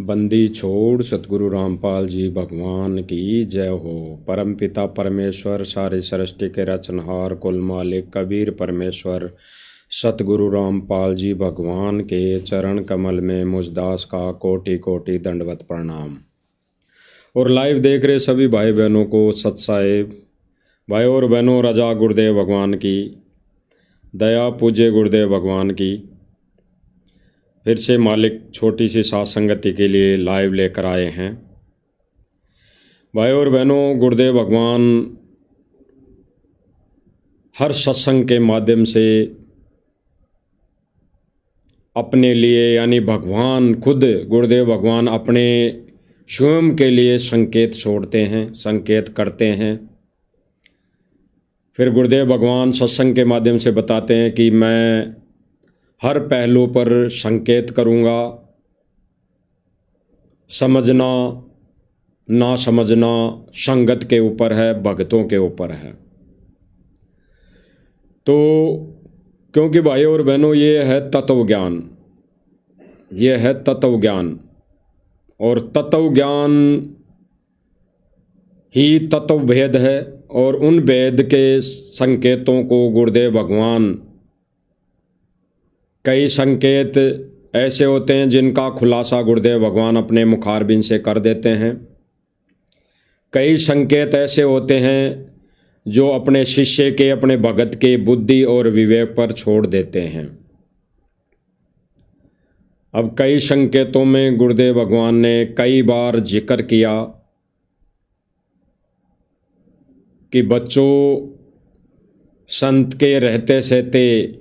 बंदी छोड़ सतगुरु रामपाल जी भगवान की जय हो। परमपिता परमेश्वर सारी सृष्टि के रचनहार कुल मालिक कबीर परमेश्वर सतगुरु रामपाल जी भगवान के चरण कमल में मुझदास का कोटि कोटि दंडवत प्रणाम। और लाइव देख रहे सभी भाई बहनों को सत साहेब। भाई और बहनों, रजा गुरुदेव भगवान की दया, पूज्य गुरुदेव भगवान की। फिर से मालिक छोटी सी साथ संगति के लिए लाइव लेकर आए हैं। भाई और बहनों, गुरुदेव भगवान हर सत्संग के माध्यम से अपने लिए, यानी भगवान खुद गुरुदेव भगवान अपने स्वयं के लिए संकेत छोड़ते हैं, संकेत करते हैं। फिर गुरुदेव भगवान सत्संग के माध्यम से बताते हैं कि मैं हर पहलू पर संकेत करूँगा। समझना ना समझना संगत के ऊपर है, भक्तों के ऊपर है। तो क्योंकि भाई और बहनों, ये है तत्व ज्ञान, ये है तत्व ज्ञान। और तत्व ज्ञान ही तत्व भेद है। और उन भेद के संकेतों को गुरुदेव भगवान, कई संकेत ऐसे होते हैं जिनका खुलासा गुरुदेव भगवान अपने मुखारबिंद से कर देते हैं। कई संकेत ऐसे होते हैं जो अपने शिष्य के, अपने भगत के बुद्धि और विवेक पर छोड़ देते हैं। अब कई संकेतों में गुरुदेव भगवान ने कई बार जिक्र किया कि बच्चों, संत के रहते सहते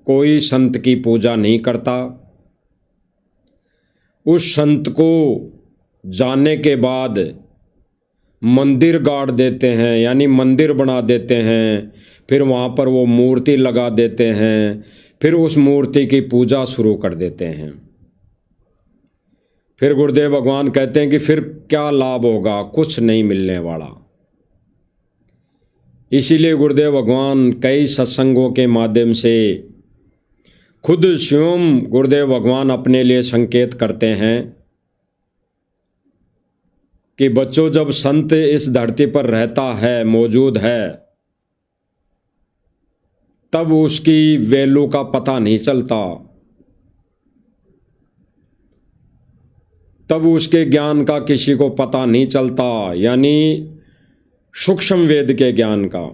कोई संत की पूजा नहीं करता। उस संत को जानने के बाद मंदिर गाड़ देते हैं, यानी मंदिर बना देते हैं। फिर वहाँ पर वो मूर्ति लगा देते हैं, फिर उस मूर्ति की पूजा शुरू कर देते हैं। फिर गुरुदेव भगवान कहते हैं कि फिर क्या लाभ होगा, कुछ नहीं मिलने वाला। इसीलिए गुरुदेव भगवान कई सत्संगों के माध्यम से खुद स्वयं गुरुदेव भगवान अपने लिए संकेत करते हैं कि बच्चों, जब संत इस धरती पर रहता है, मौजूद है, तब उसकी वैल्यू का पता नहीं चलता, तब उसके ज्ञान का किसी को पता नहीं चलता, यानी सूक्ष्म वेद के ज्ञान का।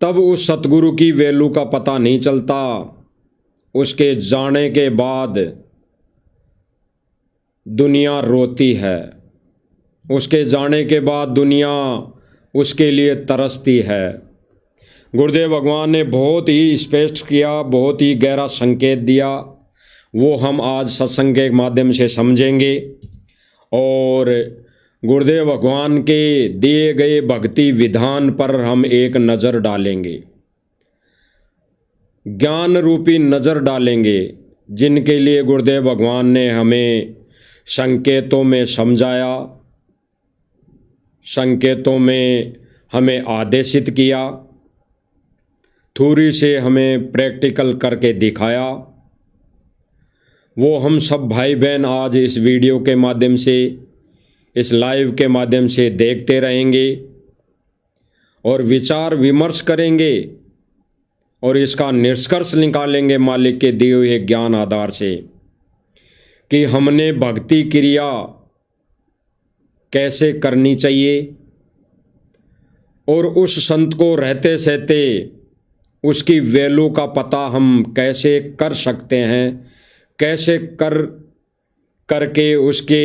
तब उस सतगुरु की वैल्यू का पता नहीं चलता। उसके जाने के बाद दुनिया रोती है, उसके जाने के बाद दुनिया उसके लिए तरसती है। गुरुदेव भगवान ने बहुत ही स्पष्ट किया, बहुत ही गहरा संकेत दिया। वो हम आज सत्संग के माध्यम से समझेंगे और गुरुदेव भगवान के दिए गए भक्ति विधान पर हम एक नज़र डालेंगे, ज्ञान रूपी नज़र डालेंगे, जिनके लिए गुरुदेव भगवान ने हमें संकेतों में समझाया, संकेतों में हमें आदेशित किया, थ्योरी से हमें प्रैक्टिकल करके दिखाया। वो हम सब भाई बहन आज इस वीडियो के माध्यम से, इस लाइव के माध्यम से देखते रहेंगे और विचार विमर्श करेंगे और इसका निष्कर्ष निकालेंगे मालिक के दिए हुए ज्ञान आधार से कि हमने भक्ति क्रिया कैसे करनी चाहिए और उस संत को रहते सहते उसकी वैल्यू का पता हम कैसे कर सकते हैं, कैसे करके उसके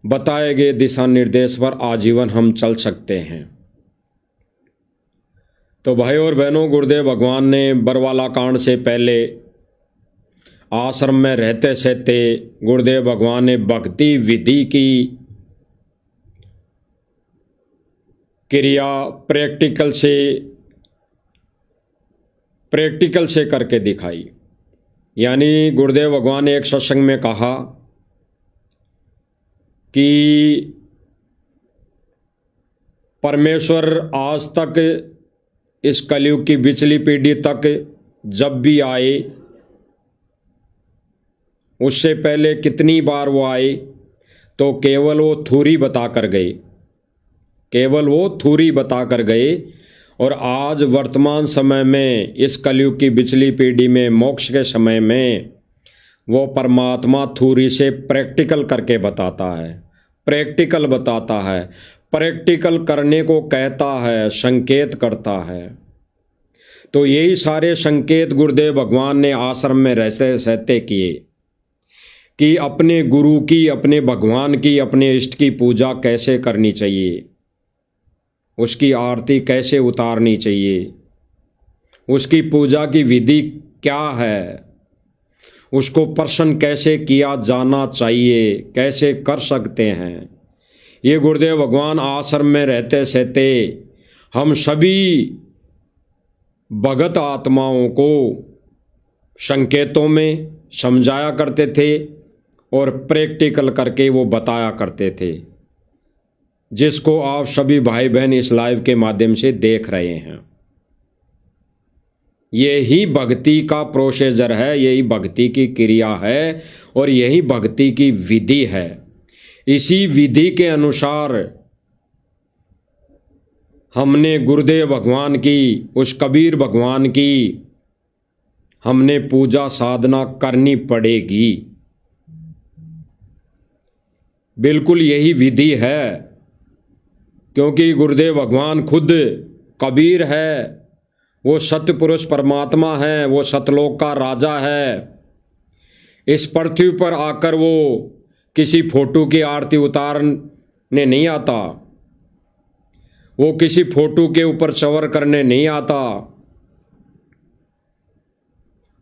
बताए गए दिशा निर्देश पर आजीवन हम चल सकते हैं। तो भाई और बहनों, गुरुदेव भगवान ने बरवाला कांड से पहले आश्रम में रहते सहते गुरुदेव भगवान ने भक्ति विधि की क्रिया प्रैक्टिकल से करके दिखाई। यानी गुरुदेव भगवान ने एक सत्संग में कहा कि परमेश्वर आज तक इस कलयुग की पिछली पीढ़ी तक जब भी आए उससे पहले कितनी बार वो आए तो केवल वो थ्योरी बता कर गए, केवल वो थ्योरी बता कर गए। और आज वर्तमान समय में इस कलयुग की पिछली पीढ़ी में मोक्ष के समय में वो परमात्मा थ्योरी से प्रैक्टिकल करके बताता है, प्रैक्टिकल बताता है, प्रैक्टिकल करने को कहता है, संकेत करता है। तो यही सारे संकेत गुरुदेव भगवान ने आश्रम में रहते सहते किए कि अपने गुरु की, अपने भगवान की, अपने इष्ट की पूजा कैसे करनी चाहिए, उसकी आरती कैसे उतारनी चाहिए, उसकी पूजा की विधि क्या है, उसको प्रसन्न कैसे किया जाना चाहिए, कैसे कर सकते हैं। ये गुरुदेव भगवान आश्रम में रहते सहते हम सभी भगत आत्माओं को संकेतों में समझाया करते थे और प्रैक्टिकल करके वो बताया करते थे, जिसको आप सभी भाई बहन इस लाइव के माध्यम से देख रहे हैं। यही भक्ति का प्रोसीजर है, यही भक्ति की क्रिया है और यही भक्ति की विधि है। इसी विधि के अनुसार हमने गुरुदेव भगवान की, उस कबीर भगवान की हमने पूजा साधना करनी पड़ेगी। बिल्कुल यही विधि है, क्योंकि गुरुदेव भगवान खुद कबीर है, वो सत्य पुरुष परमात्मा है, वो सतलोक का राजा है। इस पृथ्वी पर आकर वो किसी फोटो की आरती उतारने नहीं आता, वो किसी फोटो के ऊपर चवर करने नहीं आता,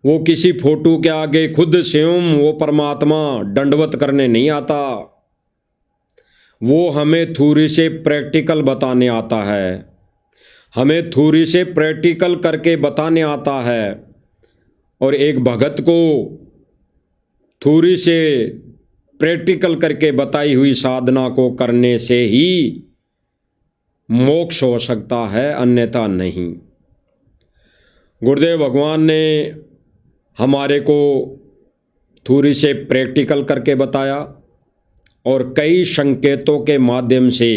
वो किसी फोटो के आगे खुद स्वयं वो परमात्मा दंडवत करने नहीं आता। वो हमें थ्योरी से प्रैक्टिकल बताने आता है, हमें थ्योरी से प्रैक्टिकल करके बताने आता है। और एक भगत को थ्योरी से प्रैक्टिकल करके बताई हुई साधना को करने से ही मोक्ष हो सकता है, अन्यथा नहीं। गुरुदेव भगवान ने हमारे को थ्योरी से प्रैक्टिकल करके बताया और कई संकेतों के माध्यम से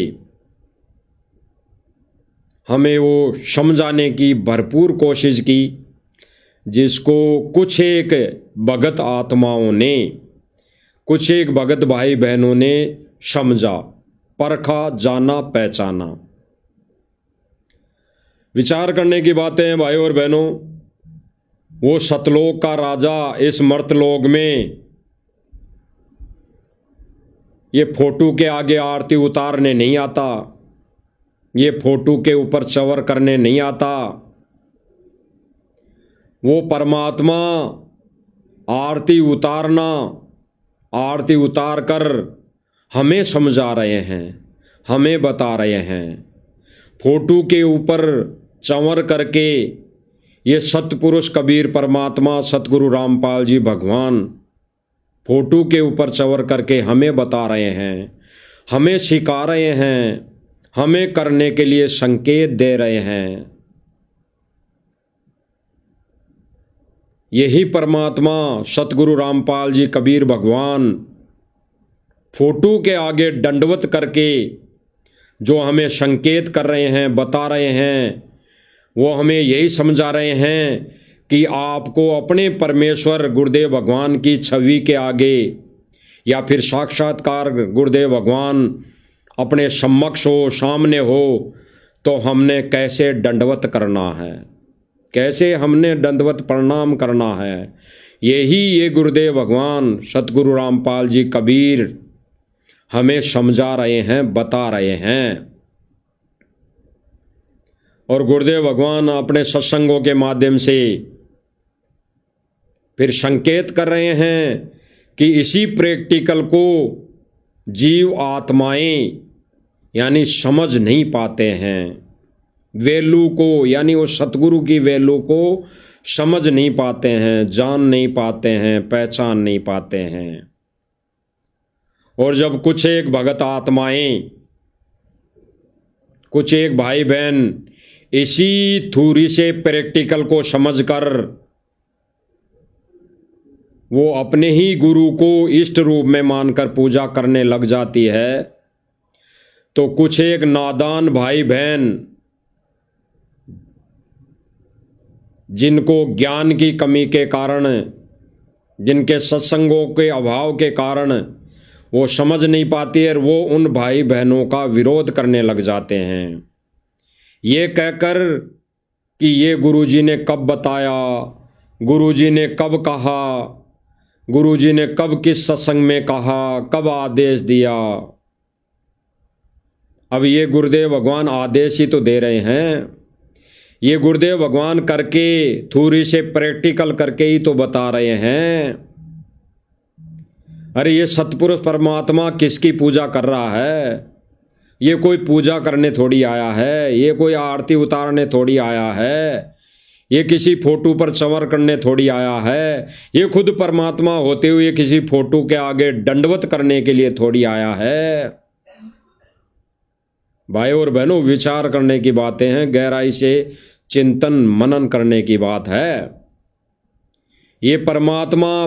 हमें वो समझाने की भरपूर कोशिश की, जिसको कुछ एक भगत आत्माओं ने, कुछ एक भगत भाई बहनों ने समझा, परखा, जाना, पहचाना। विचार करने की बातें हैं भाई और बहनों। वो सतलोक का राजा इस मर्तलोक में ये फोटो के आगे आरती उतारने नहीं आता, ये फोटो के ऊपर चवर करने नहीं आता। वो परमात्मा आरती उतारना, आरती उतार कर हमें समझा रहे हैं, हमें बता रहे हैं। फोटो के ऊपर चंवर करके ये सतपुरुष कबीर परमात्मा सतगुरु रामपाल जी भगवान फोटो के ऊपर चंवर करके हमें बता रहे हैं, हमें सिखा रहे हैं, हमें करने के लिए संकेत दे रहे हैं। यही परमात्मा सतगुरु रामपाल जी कबीर भगवान फोटो के आगे दंडवत करके जो हमें संकेत कर रहे हैं, बता रहे हैं, वो हमें यही समझा रहे हैं कि आपको अपने परमेश्वर गुरुदेव भगवान की छवि के आगे या फिर साक्षात्कार गुरुदेव भगवान अपने समक्ष हो, सामने हो, तो हमने कैसे दंडवत करना है, कैसे हमने दंडवत प्रणाम करना है। यही ये गुरुदेव भगवान सतगुरु रामपाल जी कबीर हमें समझा रहे हैं, बता रहे हैं। और गुरुदेव भगवान अपने सत्संगों के माध्यम से फिर संकेत कर रहे हैं कि इसी प्रैक्टिकल को जीव आत्माएं यानी समझ नहीं पाते हैं, वैल्यू को, यानी वो सतगुरु की वैल्यू को समझ नहीं पाते हैं, जान नहीं पाते हैं, पहचान नहीं पाते हैं। और जब कुछ एक भगत आत्माएं, कुछ एक भाई बहन इसी थ्योरी से प्रैक्टिकल को समझकर वो अपने ही गुरु को इष्ट रूप में मानकर पूजा करने लग जाती है, तो कुछ एक नादान भाई बहन जिनको ज्ञान की कमी के कारण, जिनके सत्संगों के अभाव के कारण वो समझ नहीं पाती है, वो उन भाई बहनों का विरोध करने लग जाते हैं, ये कहकर कि ये गुरुजी ने कब बताया, गुरुजी ने कब कहा, गुरुजी ने कब किस सत्संग में कहा, कब आदेश दिया। अब ये गुरुदेव भगवान आदेश ही तो दे रहे हैं, ये गुरुदेव भगवान करके थोड़ी से प्रैक्टिकल करके ही तो बता रहे हैं। अरे ये सतपुरुष परमात्मा किसकी पूजा कर रहा है? ये कोई पूजा करने थोड़ी आया है, ये कोई आरती उतारने थोड़ी आया है, ये किसी फोटो पर चंवर करने थोड़ी आया है, ये खुद परमात्मा होते हुए किसी फोटो के आगे दंडवत करने के लिए थोड़ी आया है। भाई और बहनों, विचार करने की बातें हैं, गहराई से चिंतन मनन करने की बात है। ये परमात्मा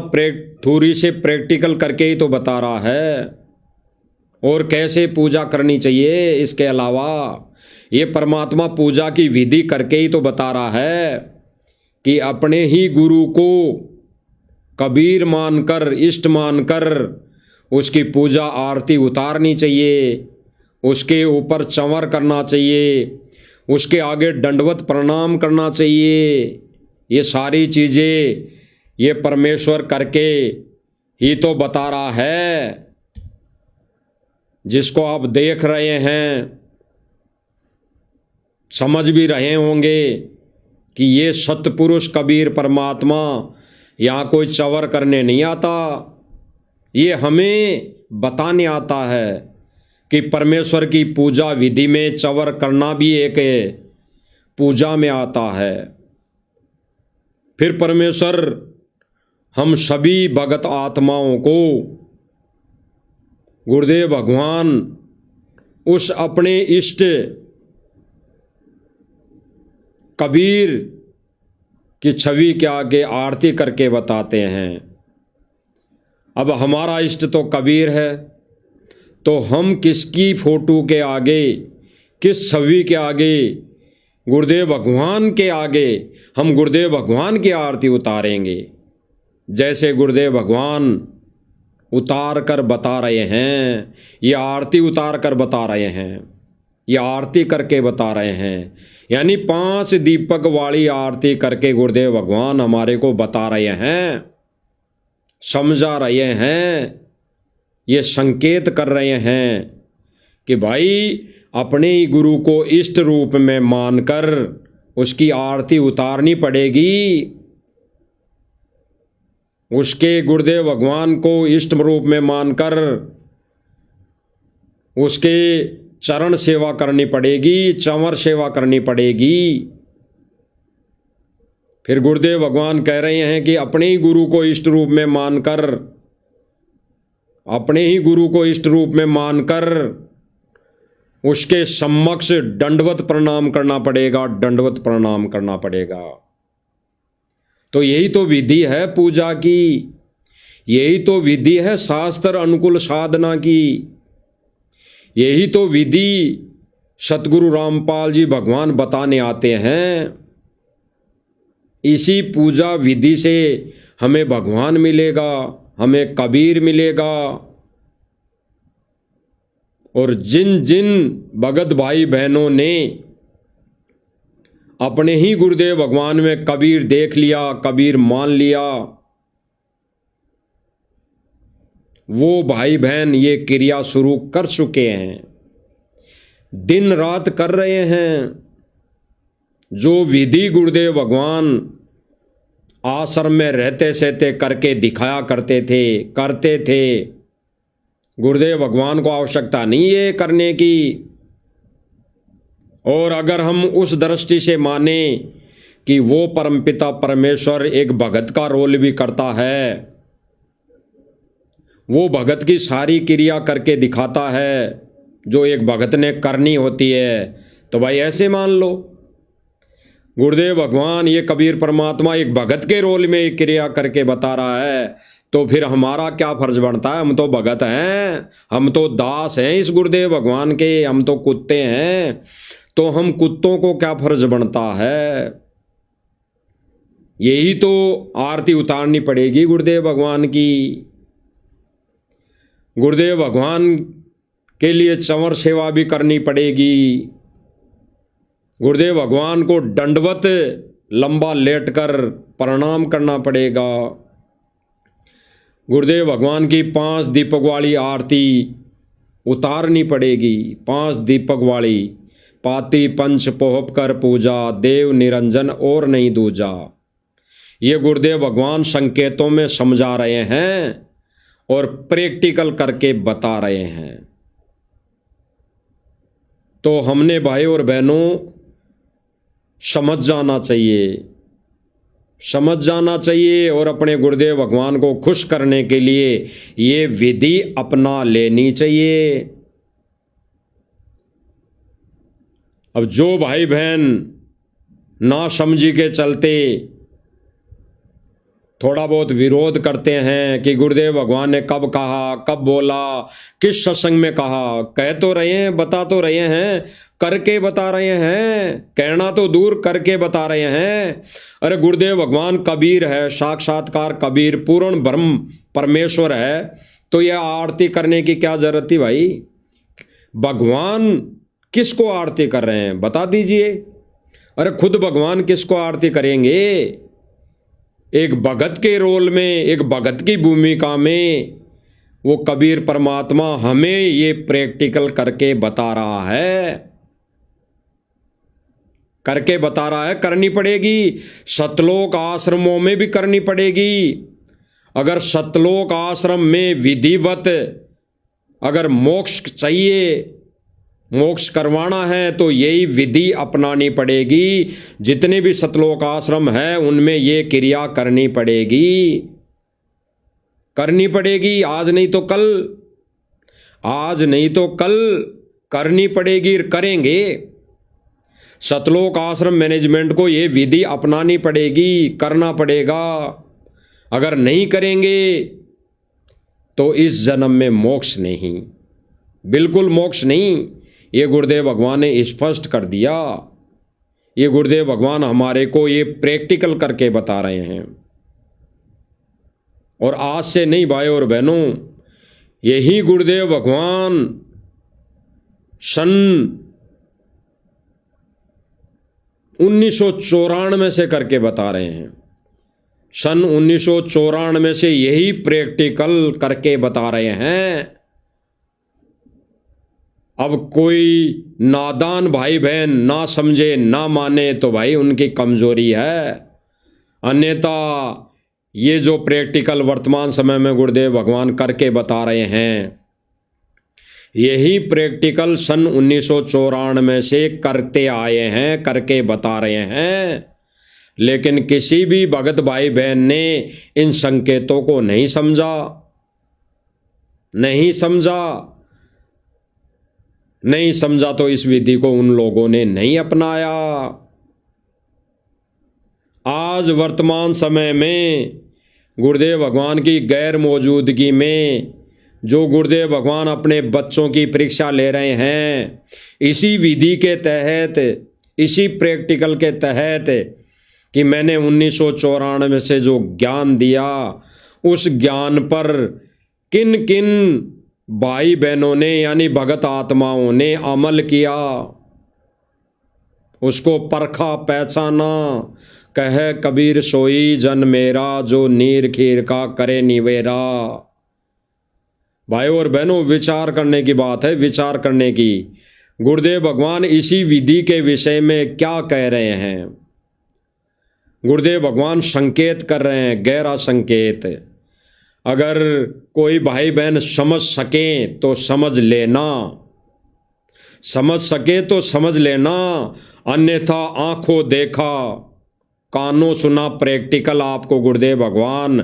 थोड़ी से प्रैक्टिकल करके ही तो बता रहा है, और कैसे पूजा करनी चाहिए। इसके अलावा ये परमात्मा पूजा की विधि करके ही तो बता रहा है कि अपने ही गुरु को कबीर मानकर, इष्ट मानकर उसकी पूजा आरती उतारनी चाहिए, उसके ऊपर चंवर करना चाहिए, उसके आगे दंडवत प्रणाम करना चाहिए। ये सारी चीज़ें ये परमेश्वर करके ही तो बता रहा है, जिसको आप देख रहे हैं, समझ भी रहे होंगे कि ये सतपुरुष कबीर परमात्मा यहाँ कोई चंवर करने नहीं आता, ये हमें बताने आता है कि परमेश्वर की पूजा विधि में चंवर करना भी एक पूजा में आता है। फिर परमेश्वर हम सभी भगत आत्माओं को गुरुदेव भगवान उस अपने इष्ट कबीर की छवि के आगे आरती करके बताते हैं। अब हमारा इष्ट तो कबीर है, तो हम किसकी फोटो के आगे, किस छवि के आगे, गुरुदेव भगवान के आगे हम गुरुदेव भगवान की आरती उतारेंगे। जैसे गुरुदेव भगवान उतार कर बता रहे हैं, ये आरती उतार कर बता रहे हैं, ये आरती करके बता रहे हैं, यानी 5 दीपक वाली आरती करके गुरुदेव भगवान हमारे को बता रहे हैं, समझा रहे हैं, ये संकेत कर रहे हैं कि भाई अपने ही गुरु को इष्ट रूप में मानकर उसकी आरती उतारनी पड़ेगी, उसके गुरुदेव भगवान को इष्ट रूप में मानकर उसके चरण सेवा करनी पड़ेगी, चंवर सेवा करनी पड़ेगी। फिर गुरुदेव भगवान कह रहे हैं कि अपने ही गुरु को इष्ट रूप में मानकर, अपने ही गुरु को इष्ट रूप में मानकर उसके सम्मक्ष दंडवत प्रणाम करना पड़ेगा, दंडवत प्रणाम करना पड़ेगा। तो यही तो विधि है पूजा की, यही तो विधि है शास्त्र अनुकूल साधना की, यही तो विधि सतगुरु रामपाल जी भगवान बताने आते हैं। इसी पूजा विधि से हमें भगवान मिलेगा, हमें कबीर मिलेगा। और जिन जिन भगत भाई बहनों ने अपने ही गुरुदेव भगवान में कबीर देख लिया, कबीर मान लिया, वो भाई बहन ये क्रिया शुरू कर चुके हैं, दिन रात कर रहे हैं। जो विधि गुरुदेव भगवान आश्रम में रहते सहते करके दिखाया करते थे, गुरुदेव भगवान को आवश्यकता नहीं है करने की। और अगर हम उस दृष्टि से माने कि वो परमपिता परमेश्वर एक भगत का रोल भी करता है, वो भगत की सारी क्रिया करके दिखाता है जो एक भगत ने करनी होती है, तो भाई ऐसे मान लो। गुरुदेव भगवान ये कबीर परमात्मा एक भगत के रोल में एक क्रिया करके बता रहा है, तो फिर हमारा क्या फर्ज बनता है? हम तो भगत हैं, हम तो दास हैं इस गुरुदेव भगवान के, हम तो कुत्ते हैं। तो हम कुत्तों को क्या फर्ज बनता है? यही तो आरती उतारनी पड़ेगी गुरुदेव भगवान की। गुरुदेव भगवान के लिए चंवर सेवा भी करनी पड़ेगी। गुरुदेव भगवान को दंडवत लंबा लेटकर प्रणाम करना पड़ेगा। गुरुदेव भगवान की 5 दीपक वाली आरती उतारनी पड़ेगी। 5 दीपक वाली, पाती पंच पोहप कर पूजा, देव निरंजन और नहीं दूजा। ये गुरुदेव भगवान संकेतों में समझा रहे हैं और प्रैक्टिकल करके बता रहे हैं। तो हमने भाई और बहनों समझ जाना चाहिए, समझ जाना चाहिए और अपने गुरुदेव भगवान को खुश करने के लिए ये विधि अपना लेनी चाहिए। अब जो भाई बहन ना समझी के चलते थोड़ा बहुत विरोध करते हैं कि गुरुदेव भगवान ने कब कहा, कब बोला, किस सत्संग में कहा, कह तो रहे हैं, बता तो रहे हैं, करके बता रहे हैं, कहना तो दूर करके बता रहे हैं। अरे गुरुदेव भगवान कबीर है, साक्षात्कार कबीर, पूर्ण ब्रह्म परमेश्वर है, तो यह आरती करने की क्या जरूरत थी भाई? भगवान किसको आरती कर रहे हैं बता दीजिए। अरे खुद भगवान किसको आरती करेंगे? एक भगत के रोल में, एक भगत की भूमिका में वो कबीर परमात्मा हमें ये प्रैक्टिकल करके बता रहा है, करके बता रहा है। करनी पड़ेगी, सतलोक आश्रमों में भी करनी पड़ेगी। अगर सतलोक आश्रम में विधिवत अगर मोक्ष चाहिए, मोक्ष करवाना है, तो यही विधि अपनानी पड़ेगी। जितने भी सतलोक आश्रम है उनमें ये क्रिया करनी पड़ेगी, करनी पड़ेगी। आज नहीं तो कल, आज नहीं तो कल करनी पड़ेगी, करेंगे। सतलोक आश्रम मैनेजमेंट को ये विधि अपनानी पड़ेगी, करना पड़ेगा। अगर नहीं करेंगे तो इस जन्म में मोक्ष नहीं, बिल्कुल मोक्ष नहीं। ये गुरुदेव भगवान ने स्पष्ट कर दिया। ये गुरुदेव भगवान हमारे को ये प्रैक्टिकल करके बता रहे हैं। और आज से नहीं भाई और बहनों, यही गुरुदेव भगवान सन 1994 से करके बता रहे हैं। सन 1994 से यही प्रैक्टिकल करके बता रहे हैं। अब कोई नादान भाई बहन ना समझे, ना माने, तो भाई उनकी कमजोरी है। अन्यथा ये जो प्रैक्टिकल वर्तमान समय में गुरुदेव भगवान करके बता रहे हैं, यही प्रैक्टिकल सन 1994 से करते आए हैं, करके बता रहे हैं। लेकिन किसी भी भगत भाई बहन ने इन संकेतों को नहीं समझा, नहीं समझा, नहीं समझा, तो इस विधि को उन लोगों ने नहीं अपनाया। आज वर्तमान समय में गुरुदेव भगवान की गैर मौजूदगी में जो गुरुदेव भगवान अपने बच्चों की परीक्षा ले रहे हैं, इसी विधि के तहत, इसी प्रैक्टिकल के तहत कि मैंने 1994 से जो ज्ञान दिया, उस ज्ञान पर किन किन भाई बहनों ने यानी भगत आत्माओं ने अमल किया, उसको परखा, पहचाना। कहे कबीर सोई जन मेरा, जो नीर खीर का करे निवेरा। भाई और बहनों, विचार करने की बात है, विचार करने की। गुरुदेव भगवान इसी विधि के विषय में क्या कह रहे हैं? गुरुदेव भगवान संकेत कर रहे हैं, गहरा संकेत। अगर कोई भाई बहन समझ सके तो समझ लेना, समझ सके तो समझ लेना, अन्यथा आंखों देखा कानों सुना प्रैक्टिकल आपको गुरुदेव भगवान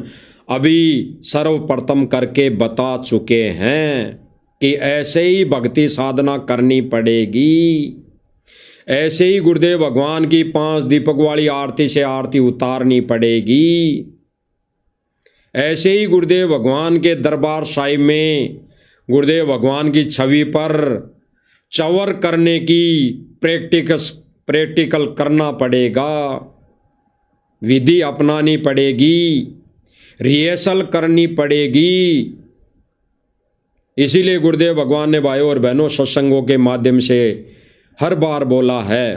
अभी सर्वप्रथम करके बता चुके हैं कि ऐसे ही भक्ति साधना करनी पड़ेगी, ऐसे ही गुरुदेव भगवान की 5 दीपक वाली आरती से आरती उतारनी पड़ेगी। ऐसे ही गुरुदेव भगवान के दरबार साहिब में गुरुदेव भगवान की छवि पर चवर करने की प्रैक्टिकल करना पड़ेगा, विधि अपनानी पड़ेगी, रिहर्सल करनी पड़ेगी। इसीलिए गुरुदेव भगवान ने भाइयों और बहनों सत्संगों के माध्यम से हर बार बोला है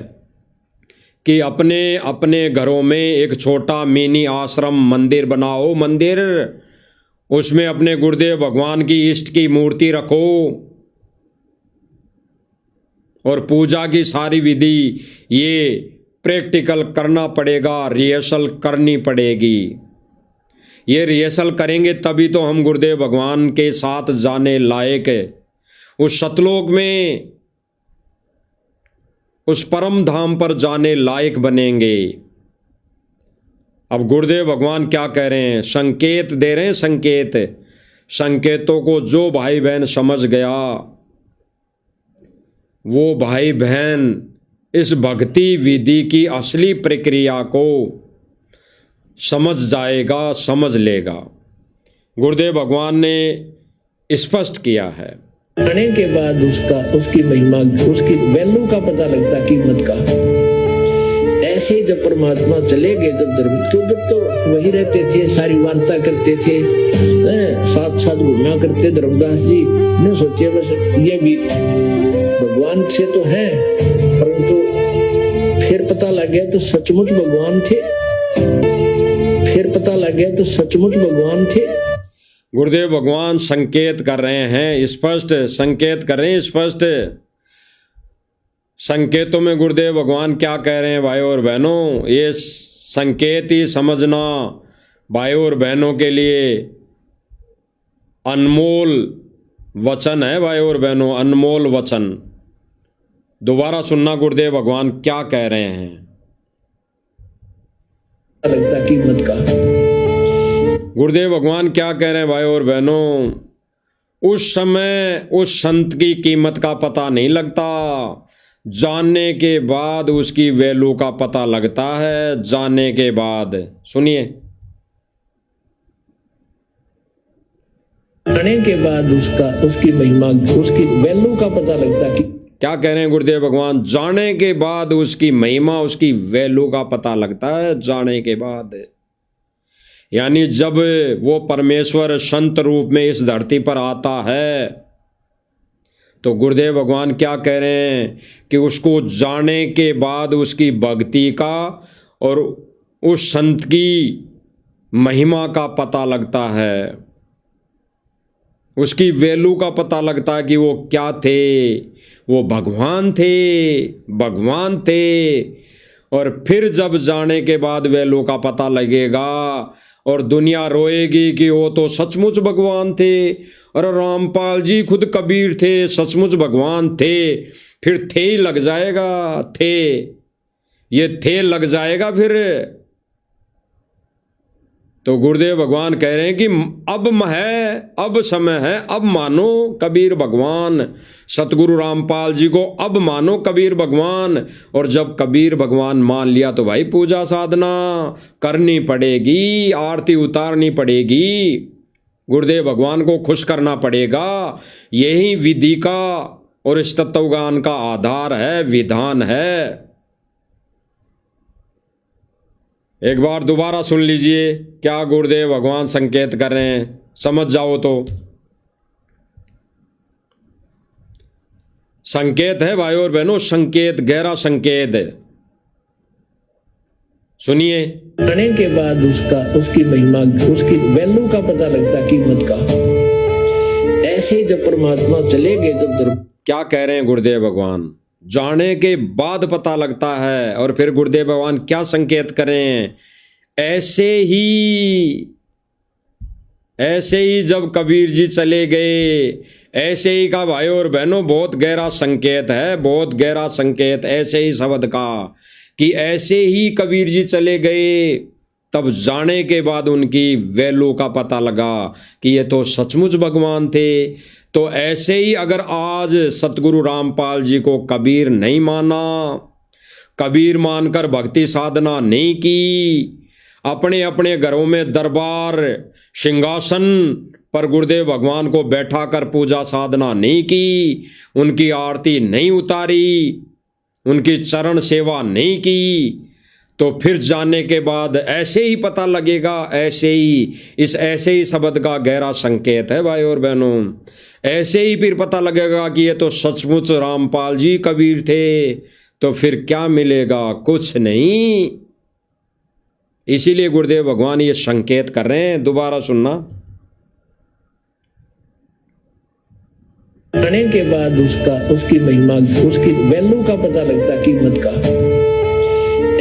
कि अपने अपने घरों में एक छोटा मिनी आश्रम मंदिर बनाओ, मंदिर, उसमें अपने गुरुदेव भगवान की इष्ट की मूर्ति रखो और पूजा की सारी विधि ये प्रैक्टिकल करना पड़ेगा, रिहर्सल करनी पड़ेगी। ये रिहर्सल करेंगे तभी तो हम गुरुदेव भगवान के साथ जाने लायक उस सतलोक में, उस परम धाम पर जाने लायक बनेंगे। अब गुरुदेव भगवान क्या कह रहे हैं, संकेत दे रहे हैं, संकेत। संकेतों को जो भाई बहन समझ गया वो भाई बहन इस भक्ति विधि की असली प्रक्रिया को समझ जाएगा, समझ लेगा। गुरुदेव भगवान ने स्पष्ट किया है, आने के बाद उसकी महिमा, उसकी वैल्यू का पता लगता, कीमत का। ऐसे ही जब परमात्मा चले गए, जब धर्म, क्यों जब तो वही रहते थे, सारी वार्ता करते थे, साथ साथ घूमा करते धर्मदास जी ने सोचे बस ये भी भगवान से तो है, परंतु फिर पता लग गया तो सचमुच भगवान थे, फिर पता लग गया तो सचमुच भगवान थे। गुरुदेव भगवान संकेत कर रहे हैं, स्पष्ट संकेत कर रहे हैं, स्पष्ट संकेतों में गुरुदेव भगवान क्या कह रहे हैं भाइयों और बहनों, ये संकेत ही समझना भाइयों और बहनों के लिए अनमोल वचन है। भाइयों और बहनों, अनमोल वचन। दोबारा सुनना गुरुदेव भगवान क्या कह रहे हैं। लगता कीमत का। गुरुदेव भगवान क्या कह रहे हैं भाइयों और बहनों, उस समय उस संत की कीमत का पता नहीं लगता, जानने के बाद उसकी वैल्यू का पता लगता है। जानने के बाद, सुनिए, आने के बाद उसकी महिमा, उसकी वैल्यू का पता लगता। क्या कह रहे हैं गुरुदेव भगवान, जाने के बाद उसकी महिमा, उसकी वैल्यू का पता लगता है। जाने के बाद यानी जब वो परमेश्वर संत रूप में इस धरती पर आता है तो गुरुदेव भगवान क्या कह रहे हैं कि उसको जाने के बाद उसकी भक्ति का और उस संत की महिमा का पता लगता है, उसकी वैल्यू का पता लगता है कि वो क्या थे, वो भगवान थे, भगवान थे। और फिर जब जाने के बाद वैल्यू का पता लगेगा और दुनिया रोएगी कि वो तो सचमुच भगवान थे, और रामपाल जी खुद कबीर थे, सचमुच भगवान थे। फिर थे ही लग जाएगा, थे, ये थे लग जाएगा फिर। तो गुरुदेव भगवान कह रहे हैं कि अब समय है, अब मानो कबीर भगवान, सतगुरु रामपाल जी को अब मानो कबीर भगवान। और जब कबीर भगवान मान लिया तो भाई पूजा साधना करनी पड़ेगी, आरती उतारनी पड़ेगी, गुरुदेव भगवान को खुश करना पड़ेगा। यही विधि का और इस तत्वज्ञान का आधार है, विधान है। एक बार दोबारा सुन लीजिए क्या गुरुदेव भगवान संकेत कर रहे हैं, समझ जाओ तो। संकेत है भाइयों और बहनों, संकेत, गहरा संकेत है। सुनिए, आने के बाद उसकी महिमा, उसकी वैल्यू का पता लगता, कीमत का। ऐसे ही जब परमात्मा चले गए, जब क्या कह रहे हैं गुरुदेव भगवान, जाने के बाद पता लगता है। और फिर गुरुदेव भगवान क्या संकेत करें, ऐसे ही जब कबीर जी चले गए, ऐसे ही का भाइयों और बहनों बहुत गहरा संकेत है, बहुत गहरा संकेत ऐसे ही शब्द का, कि ऐसे ही कबीर जी चले गए, तब जाने के बाद उनकी वैल्यू का पता लगा कि ये तो सचमुच भगवान थे। तो ऐसे ही अगर आज सतगुरु रामपाल जी को कबीर नहीं माना, कबीर मानकर भक्ति साधना नहीं की, अपने अपने घरों में दरबार सिंहासन पर गुरुदेव भगवान को बैठा कर पूजा साधना नहीं की, उनकी आरती नहीं उतारी, उनकी चरण सेवा नहीं की, तो फिर जाने के बाद ऐसे ही पता लगेगा, ऐसे ही शब्द का गहरा संकेत है भाई और बहनों, ऐसे ही फिर पता लगेगा कि ये तो सचमुच रामपाल जी कबीर थे। तो फिर क्या मिलेगा? कुछ नहीं। इसीलिए गुरुदेव भगवान ये संकेत कर रहे हैं, दोबारा सुनना। आने के बाद उसकी महिमा, उसकी वैल्यू का पता लगता, कीमत का।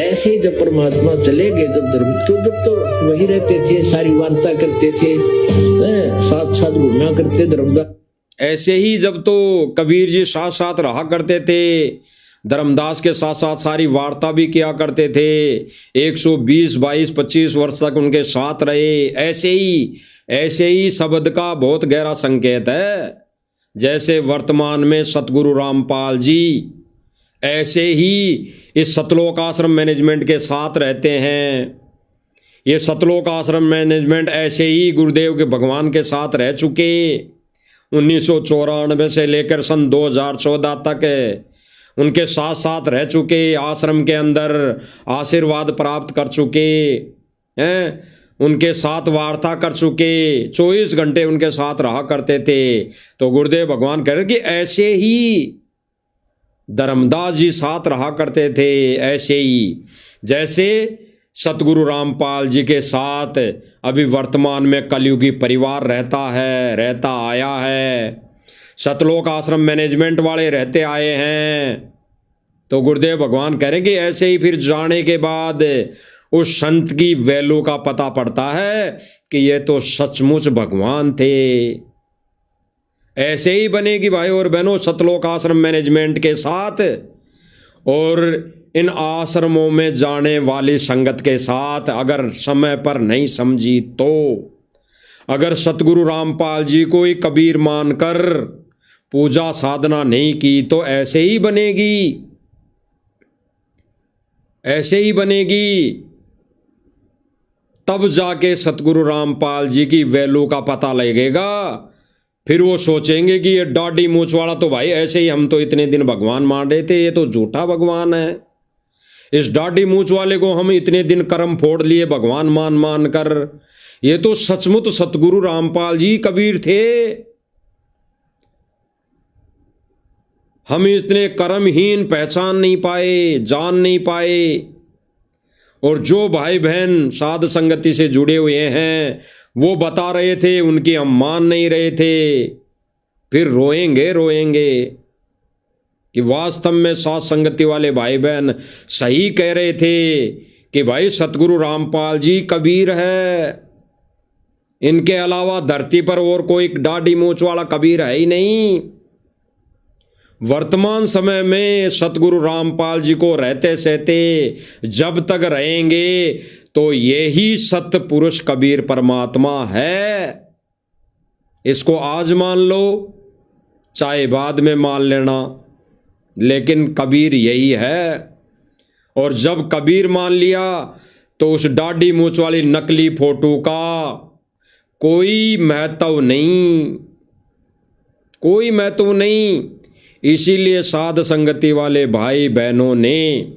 ऐसे ही जब परमात्मा चले गए, जब धर्म, तो जब तो वही रहते थे, सारी वार्ता करते थे, साथ साथ घूमा करते धर्मदास। ऐसे ही जब तो कबीर जी साथ साथ रहा करते थे, धर्मदास के साथ साथ सारी वार्ता भी किया करते थे, 120, 22, 25 वर्ष तक उनके साथ रहे। ऐसे ही शब्द का बहुत गहरा संकेत है। जैसे वर्तमान में सतगुरु रामपाल जी ऐसे ही इस सतलोक आश्रम मैनेजमेंट के साथ रहते हैं। ये सतलोक आश्रम मैनेजमेंट ऐसे ही गुरुदेव के भगवान के साथ रह चुके, 1994 से लेकर सन 2014 तक उनके साथ साथ रह चुके, आश्रम के अंदर आशीर्वाद प्राप्त कर चुके हैं, उनके साथ वार्ता कर चुके, 24 घंटे उनके साथ रहा करते थे। तो गुरुदेव भगवान कह रहे कि ऐसे ही धर्मदास जी साथ रहा करते थे, ऐसे ही जैसे सतगुरु रामपाल जी के साथ अभी वर्तमान में कलयुगी परिवार रहता आया है, सतलोक आश्रम मैनेजमेंट वाले रहते आए हैं। तो गुरुदेव भगवान कह रहे कि ऐसे ही फिर जाने के बाद उस संत की वैल्यू का पता पड़ता है कि ये तो सचमुच भगवान थे। ऐसे ही बनेगी भाई और बहनों सतलोक आश्रम मैनेजमेंट के साथ और इन आश्रमों में जाने वाली संगत के साथ अगर समय पर नहीं समझी तो, अगर सतगुरु रामपाल जी को ही कबीर मानकर पूजा साधना नहीं की तो ऐसे ही बनेगी, ऐसे ही बनेगी। तब जाके सतगुरु रामपाल जी की वैल्यू का पता लगेगा। फिर वो सोचेंगे कि ये दाढ़ी मूछ वाला तो भाई ऐसे ही, हम तो इतने दिन भगवान मान रहे थे, ये तो झूठा भगवान है। इस दाढ़ी मूछ वाले को हम इतने दिन कर्म फोड़ लिए भगवान मान कर, ये तो सचमुच सतगुरु रामपाल जी कबीर थे। हम इतने कर्महीन पहचान नहीं पाए, जान नहीं पाए। और जो भाई बहन साध संगति से जुड़े हुए हैं वो बता रहे थे, उनकी हम मान नहीं रहे थे। फिर रोएंगे कि वास्तव में साध संगति वाले भाई बहन सही कह रहे थे कि भाई सतगुरु रामपाल जी कबीर है, इनके अलावा धरती पर और कोई दाढ़ी मूछ वाला कबीर है ही नहीं। वर्तमान समय में सतगुरु रामपाल जी को रहते सहते जब तक रहेंगे तो यही सत्य पुरुष कबीर परमात्मा है। इसको आज मान लो, चाहे बाद में मान लेना, लेकिन कबीर यही है। और जब कबीर मान लिया तो उस दाढ़ी मूछ वाली नकली फोटो का कोई महत्व नहीं। इसीलिए साध संगति वाले भाई बहनों ने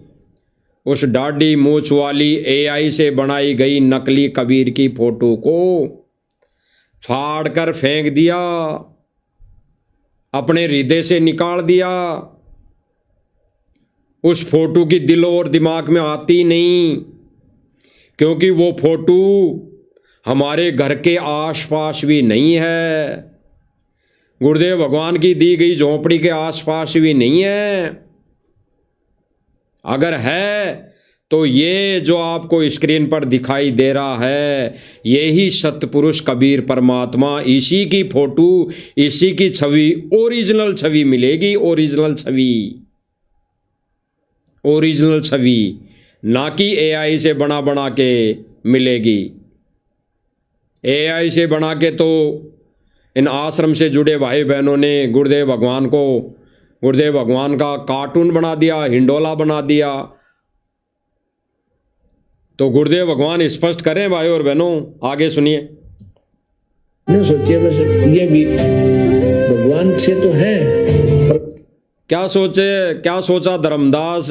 उस दाढ़ी मूछ वाली AI से बनाई गई नकली कबीर की फोटो को फाड़ कर फेंक दिया, अपने हृदय से निकाल दिया। उस फोटो की दिल और दिमाग में आती नहीं, क्योंकि वो फोटो हमारे घर के आसपास भी नहीं है, गुरुदेव भगवान की दी गई झोंपड़ी के आसपास भी नहीं है। अगर है तो ये जो आपको स्क्रीन पर दिखाई दे रहा है यही सतपुरुष कबीर परमात्मा, इसी की फोटो, इसी की छवि, ओरिजिनल छवि मिलेगी। ओरिजिनल छवि, ना कि AI से बना के मिलेगी। AI से बना के तो इन आश्रम से जुड़े भाई बहनों ने गुरुदेव भगवान का कार्टून बना दिया, हिंडोला बना दिया, तो गुरुदेव भगवान स्पष्ट करें भाई और बहनों, आगे सुनिए। न सोचिए बस ये भी भगवान से तो है, पर क्या सोचा धर्मदास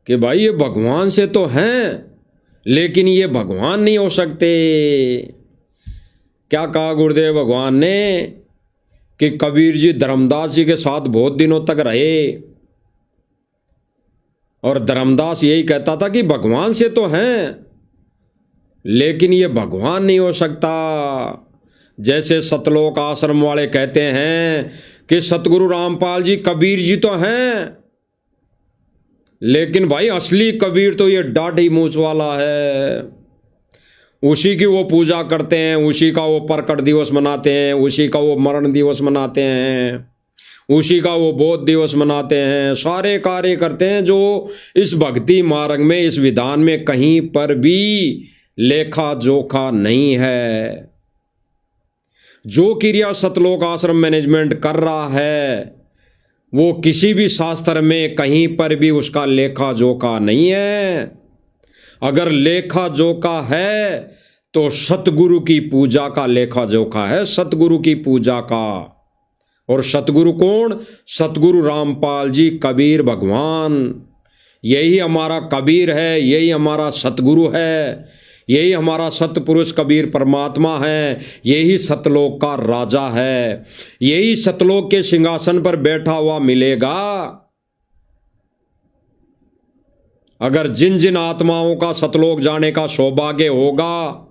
कि भाई ये भगवान से तो हैं लेकिन ये भगवान नहीं हो सकते। क्या कहा गुरुदेव भगवान ने कि कबीर जी धर्मदास जी के साथ बहुत दिनों तक रहे और धर्मदास यही कहता था कि भगवान से तो हैं लेकिन ये भगवान नहीं हो सकता। जैसे सतलोक आश्रम वाले कहते हैं कि सतगुरु रामपाल जी कबीर जी तो हैं लेकिन भाई असली कबीर तो ये दाढ़ी मूछ वाला है, उसी की वो पूजा करते हैं, उसी का वो प्रकट दिवस मनाते हैं, उसी का वो मरण दिवस मनाते हैं, उसी का वो बोध दिवस मनाते हैं, सारे कार्य करते हैं जो इस भक्ति मार्ग में, इस विधान में कहीं पर भी लेखा जोखा नहीं है। जो क्रिया सतलोक आश्रम मैनेजमेंट कर रहा है वो किसी भी शास्त्र में कहीं पर भी उसका लेखा जोखा नहीं है। अगर लेखा जोखा है तो सतगुरु की पूजा का लेखा जोखा है, सतगुरु की पूजा का। और सतगुरु कौन? सतगुरु रामपाल जी कबीर भगवान। यही हमारा कबीर है, यही हमारा सतगुरु है, यही हमारा सतपुरुष कबीर परमात्मा है, यही सतलोक का राजा है, यही सतलोक के सिंहासन पर बैठा हुआ मिलेगा। अगर जिन जिन आत्माओं का सतलोक जाने का सौभाग्य होगा,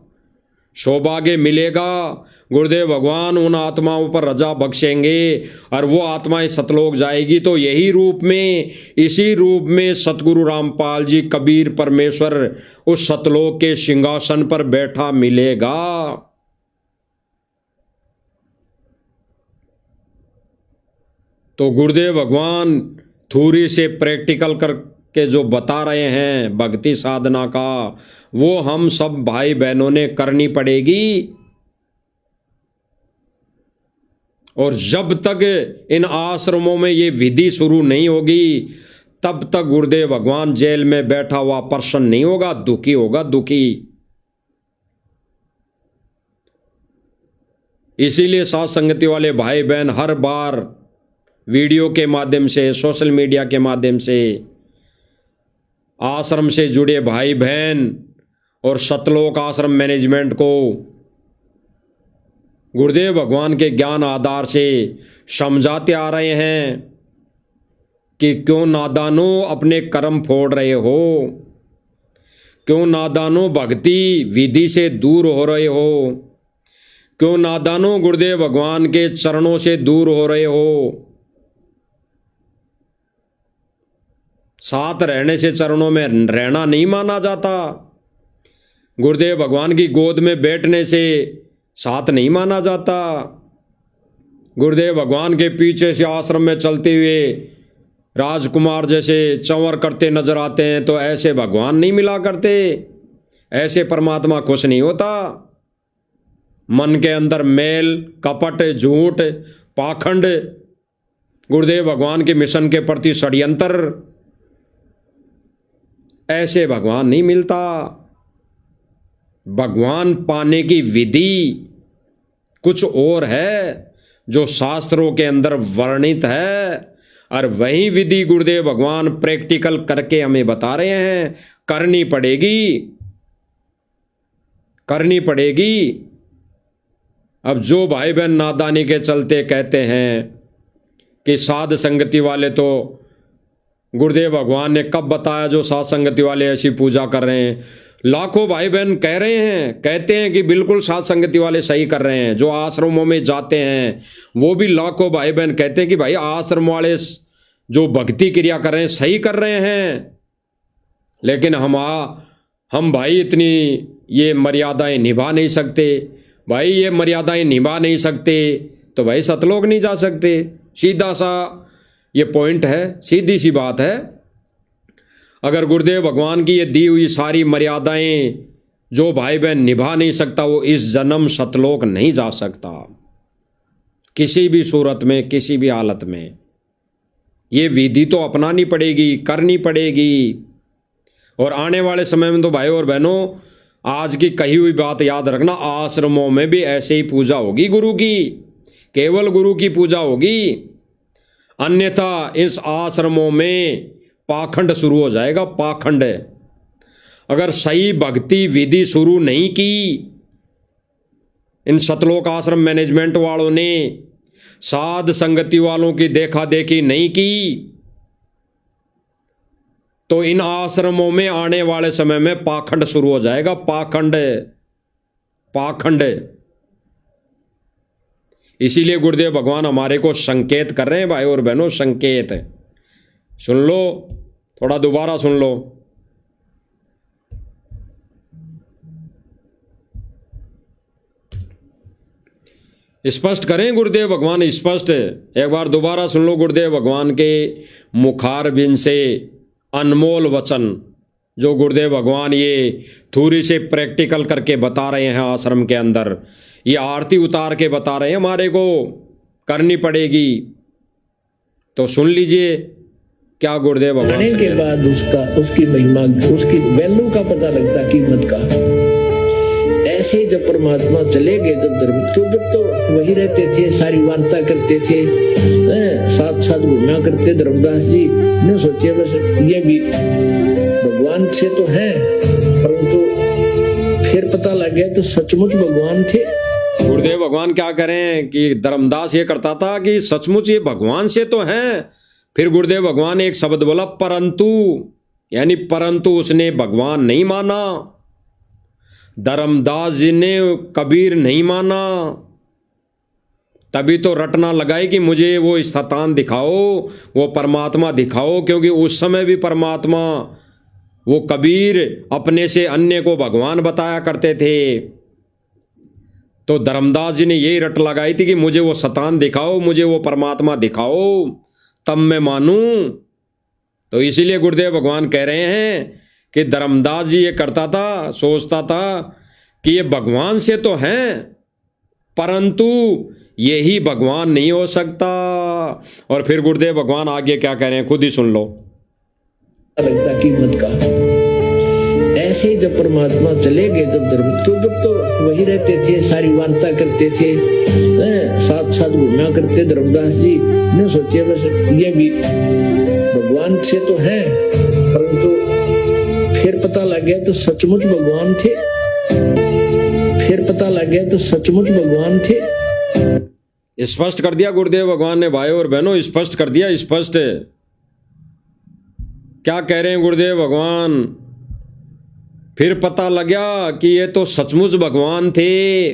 सौभाग्य मिलेगा, गुरुदेव भगवान उन आत्माओं पर रजा बख्शेंगे और वो आत्माएं सतलोक जाएगी तो यही रूप में, इसी रूप में सतगुरु रामपाल जी कबीर परमेश्वर उस सतलोक के सिंहासन पर बैठा मिलेगा। तो गुरुदेव भगवान थोड़ी से प्रैक्टिकल करके जो बता रहे हैं भक्ति साधना का, वो हम सब भाई बहनों ने करनी पड़ेगी। और जब तक इन आश्रमों में ये विधि शुरू नहीं होगी तब तक गुरुदेव भगवान जेल में बैठा हुआ पर्सन नहीं होगा, दुखी होगा, दुखी। इसीलिए साथ संगति वाले भाई बहन हर बार वीडियो के माध्यम से, सोशल मीडिया के माध्यम से आश्रम से जुड़े भाई बहन और सतलोक आश्रम मैनेजमेंट को गुरुदेव भगवान के ज्ञान आधार से समझाते आ रहे हैं कि क्यों नादानों अपने कर्म फोड़ रहे हो, क्यों नादानों भक्ति विधि से दूर हो रहे हो, क्यों नादानों गुरुदेव भगवान के चरणों से दूर हो रहे हो। साथ रहने से चरणों में रहना नहीं माना जाता, गुरुदेव भगवान की गोद में बैठने से साथ नहीं माना जाता, गुरुदेव भगवान के पीछे से आश्रम में चलते हुए राजकुमार जैसे चंवर करते नजर आते हैं तो ऐसे भगवान नहीं मिला करते, ऐसे परमात्मा खुश नहीं होता। मन के अंदर मेल, कपट, झूठ, पाखंड, गुरुदेव भगवान के मिशन के प्रति षड्यंत्र, ऐसे भगवान नहीं मिलता। भगवान पाने की विधि कुछ और है जो शास्त्रों के अंदर वर्णित है और वही विधि गुरुदेव भगवान प्रैक्टिकल करके हमें बता रहे हैं। करनी पड़ेगी, करनी पड़ेगी। अब जो भाई बहन नादानी के चलते कहते हैं कि साध संगति वाले, तो गुरुदेव भगवान ने कब बताया जो साध संगति वाले ऐसी पूजा कर रहे हैं? लाखों भाई बहन कह रहे हैं, कहते हैं कि बिल्कुल साध संगति वाले सही कर रहे हैं। जो आश्रमों में जाते हैं वो भी लाखों भाई बहन कहते हैं कि भाई आश्रम वाले जो भक्ति क्रिया कर रहे हैं सही कर रहे हैं। लेकिन हम भाई इतनी ये मर्यादाएं निभा नहीं सकते। भाई ये मर्यादाएं निभा नहीं सकते तो भाई सतलोक नहीं जा सकते। सीधा सा ये पॉइंट है, सीधी सी बात है। अगर गुरुदेव भगवान की ये दी हुई सारी मर्यादाएं जो भाई बहन निभा नहीं सकता वो इस जन्म सतलोक नहीं जा सकता, किसी भी सूरत में, किसी भी हालत में। ये विधि तो अपनानी पड़ेगी, करनी पड़ेगी। और आने वाले समय में तो भाई और बहनों, आज की कही हुई बात याद रखना, आश्रमों में भी ऐसे ही पूजा होगी गुरु की, केवल गुरु की पूजा होगी। अन्यथा इस आश्रमों में पाखंड शुरू हो जाएगा, पाखंड। अगर सही भक्ति विधि शुरू नहीं की इन सतलोक आश्रम मैनेजमेंट वालों ने, साध संगति वालों की देखा देखी नहीं की, तो इन आश्रमों में आने वाले समय में पाखंड शुरू हो जाएगा, पाखंड, पाखंड। इसीलिए गुरुदेव भगवान हमारे को संकेत कर रहे हैं भाई और बहनों, संकेत। सुन लो, थोड़ा दोबारा सुन लो। स्पष्ट करें गुरुदेव भगवान, स्पष्ट। एक बार दोबारा सुन लो गुरुदेव भगवान के मुखारबिंद से अनमोल वचन, जो गुरुदेव भगवान ये थोड़ी से प्रैक्टिकल करके बता रहे हैं आश्रम के अंदर। ये आरती उतार के बता रहे हैं, हमारे को करनी पड़ेगी। तो सुन लीजिए क्या गुरुदेव भगवान आने के बाद उसकी महिमा, उसकी वैल्यू का पता लगता, कीमत का। ऐसे ही जब परमात्मा चले गए, जब तो वही रहते थे, सारी वार्ता करते थे, साथ साथ घूमना करते। धर्मदास जी ने सोचे बस ये भी भगवान से तो है, परंतु फिर पता लग गया तो सचमुच भगवान थे। गुरुदेव भगवान क्या करें कि धर्मदास ये करता था कि सचमुच ये भगवान से तो हैं। फिर गुरुदेव भगवान ने एक शब्द बोला, परंतु, यानी परंतु उसने भगवान नहीं माना। धर्मदास जी ने कबीर नहीं माना। तभी तो रटना लगाई कि मुझे वो स्थान दिखाओ, वो परमात्मा दिखाओ, क्योंकि उस समय भी परमात्मा, वो कबीर अपने से अन्य को भगवान बताया करते थे। तो धर्मदास जी ने यही रट लगाई थी कि मुझे वो स्थान दिखाओ, मुझे वो परमात्मा दिखाओ, तब मैं मानूं। तो इसीलिए गुरुदेव भगवान कह रहे हैं कि धर्मदास जी ये करता था, सोचता था कि ये भगवान से तो हैं, परंतु यही भगवान नहीं हो सकता। और फिर गुरुदेव भगवान आगे क्या कह रहे हैं, खुद ही सुन लो। लगता कीमत का। ऐसे ही जब परमात्मा चले गए, जब तो वही रहते थे, सारी वार्ता करते थे, साथ साथ घूमना करते। धर्मदास जी ने सोचे बस ये भी भगवान से तो है, परंतु फिर पता लग गया तो सचमुच भगवान थे। फिर पता लग गया तो सचमुच भगवान थे। स्पष्ट कर दिया गुरुदेव भगवान ने भाई और बहनों, स्पष्ट कर दिया, स्पष्ट। क्या कह रहे हैं गुरुदेव भगवान, फिर पता लगा कि ये तो सचमुच भगवान थे।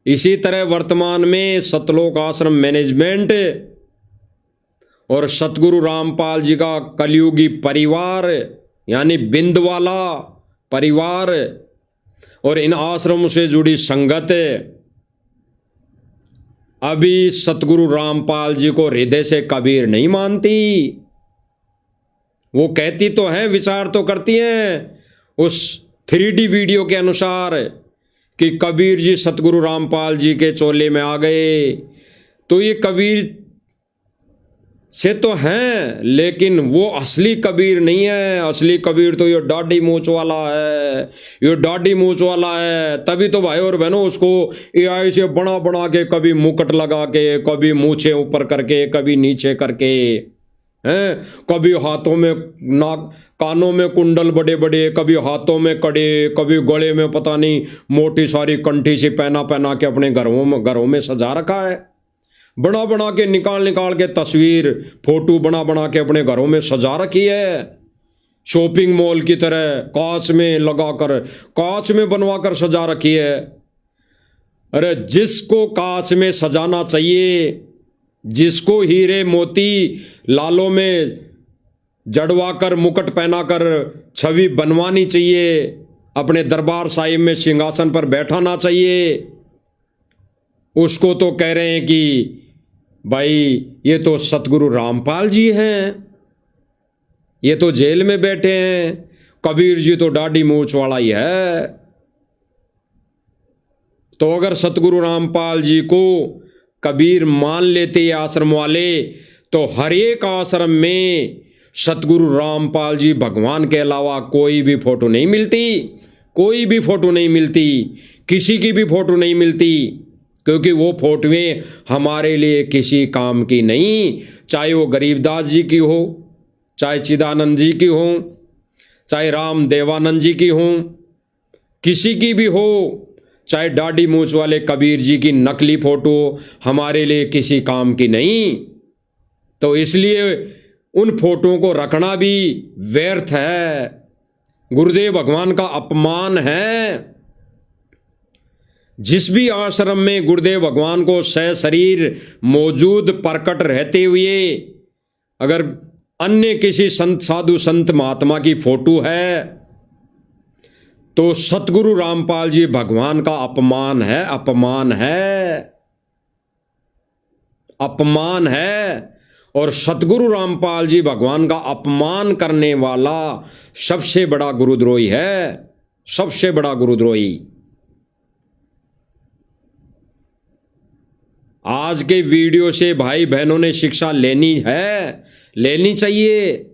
इसी तरह वर्तमान में सतलोक आश्रम मैनेजमेंट और सतगुरु रामपाल जी का कलयुगी परिवार, यानी बिंदवाला परिवार, और इन आश्रमों से जुड़ी संगत अभी सतगुरु रामपाल जी को हृदय से कबीर नहीं मानती। वो कहती तो हैं, विचार तो करती हैं उस 3D वीडियो के अनुसार कि कबीर जी सतगुरु रामपाल जी के चोले में आ गए। तो ये कबीर से तो हैं, लेकिन वो असली कबीर नहीं है। असली कबीर तो ये दाढ़ी मूंछ वाला है, ये दाढ़ी मूंछ वाला है। तभी तो भाई और बहनों उसको AI से बना बना के, कभी मुकुट लगा के, कभी मूछे ऊपर करके, कभी नीचे करके, हैं, कभी हाथों में नाक, कानों में कुंडल बड़े बड़े, कभी हाथों में कड़े, कभी गले में पता नहीं मोटी सारी कंठी से पहना पहना के अपने घरों में सजा रखा है। बना बना के, निकाल निकाल के तस्वीर, फोटो बना बना के अपने घरों में सजा रखी है। शॉपिंग मॉल की तरह कांच में लगाकर, कांच में बनवाकर सजा रखी है। अरे जिसको कांच में सजाना चाहिए, जिसको हीरे मोती लालों में जड़वाकर, मुकुट पहनाकर छवि बनवानी चाहिए, अपने दरबार साहिब में सिंहासन पर बैठाना चाहिए, उसको तो कह रहे हैं कि भाई ये तो सतगुरु रामपाल जी हैं, ये तो जेल में बैठे हैं, कबीर जी तो दाढ़ी मूंछ वाला ही है। तो अगर सतगुरु रामपाल जी को कबीर मान लेते आश्रम वाले, तो हर एक आश्रम में सतगुरु रामपाल जी भगवान के अलावा कोई भी फोटो नहीं मिलती, कोई भी फोटो नहीं मिलती, किसी की भी फोटो नहीं मिलती, क्योंकि वो फोटोएं हमारे लिए किसी काम की नहीं। चाहे वो गरीबदास जी की हो, चाहे चिदानंद जी की हो, चाहे राम देवानंद जी की हो, किसी की भी हो, चाहे दाढ़ी मूछ वाले कबीर जी की नकली फोटो हमारे लिए किसी काम की नहीं। तो इसलिए उन फोटो को रखना भी व्यर्थ है, गुरुदेव भगवान का अपमान है। जिस भी आश्रम में गुरुदेव भगवान को सशरीर मौजूद प्रकट रहते हुए अगर अन्य किसी संत साधु संत महात्मा की फोटो है तो सतगुरु रामपाल जी भगवान का अपमान है, अपमान है, अपमान है। और सतगुरु रामपाल जी भगवान का अपमान करने वाला सबसे बड़ा गुरुद्रोही है, सबसे बड़ा गुरुद्रोही। आज के वीडियो से भाई बहनों ने शिक्षा लेनी है, लेनी चाहिए।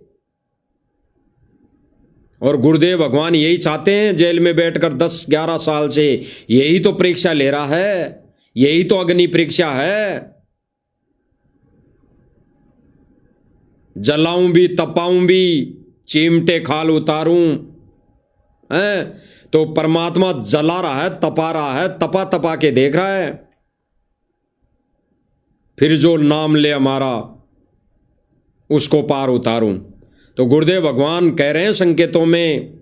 और गुरुदेव भगवान यही चाहते हैं, जेल में बैठकर 10-11 साल से यही तो परीक्षा ले रहा है, यही तो अग्नि परीक्षा है। जलाऊं भी तपाऊं भी चिमटे खाल उतारूं, है तो परमात्मा जला रहा है, तपा रहा है, तपा तपा के देख रहा है। फिर जो नाम ले हमारा उसको पार उतारूं। तो गुरुदेव भगवान कह रहे हैं, संकेतों में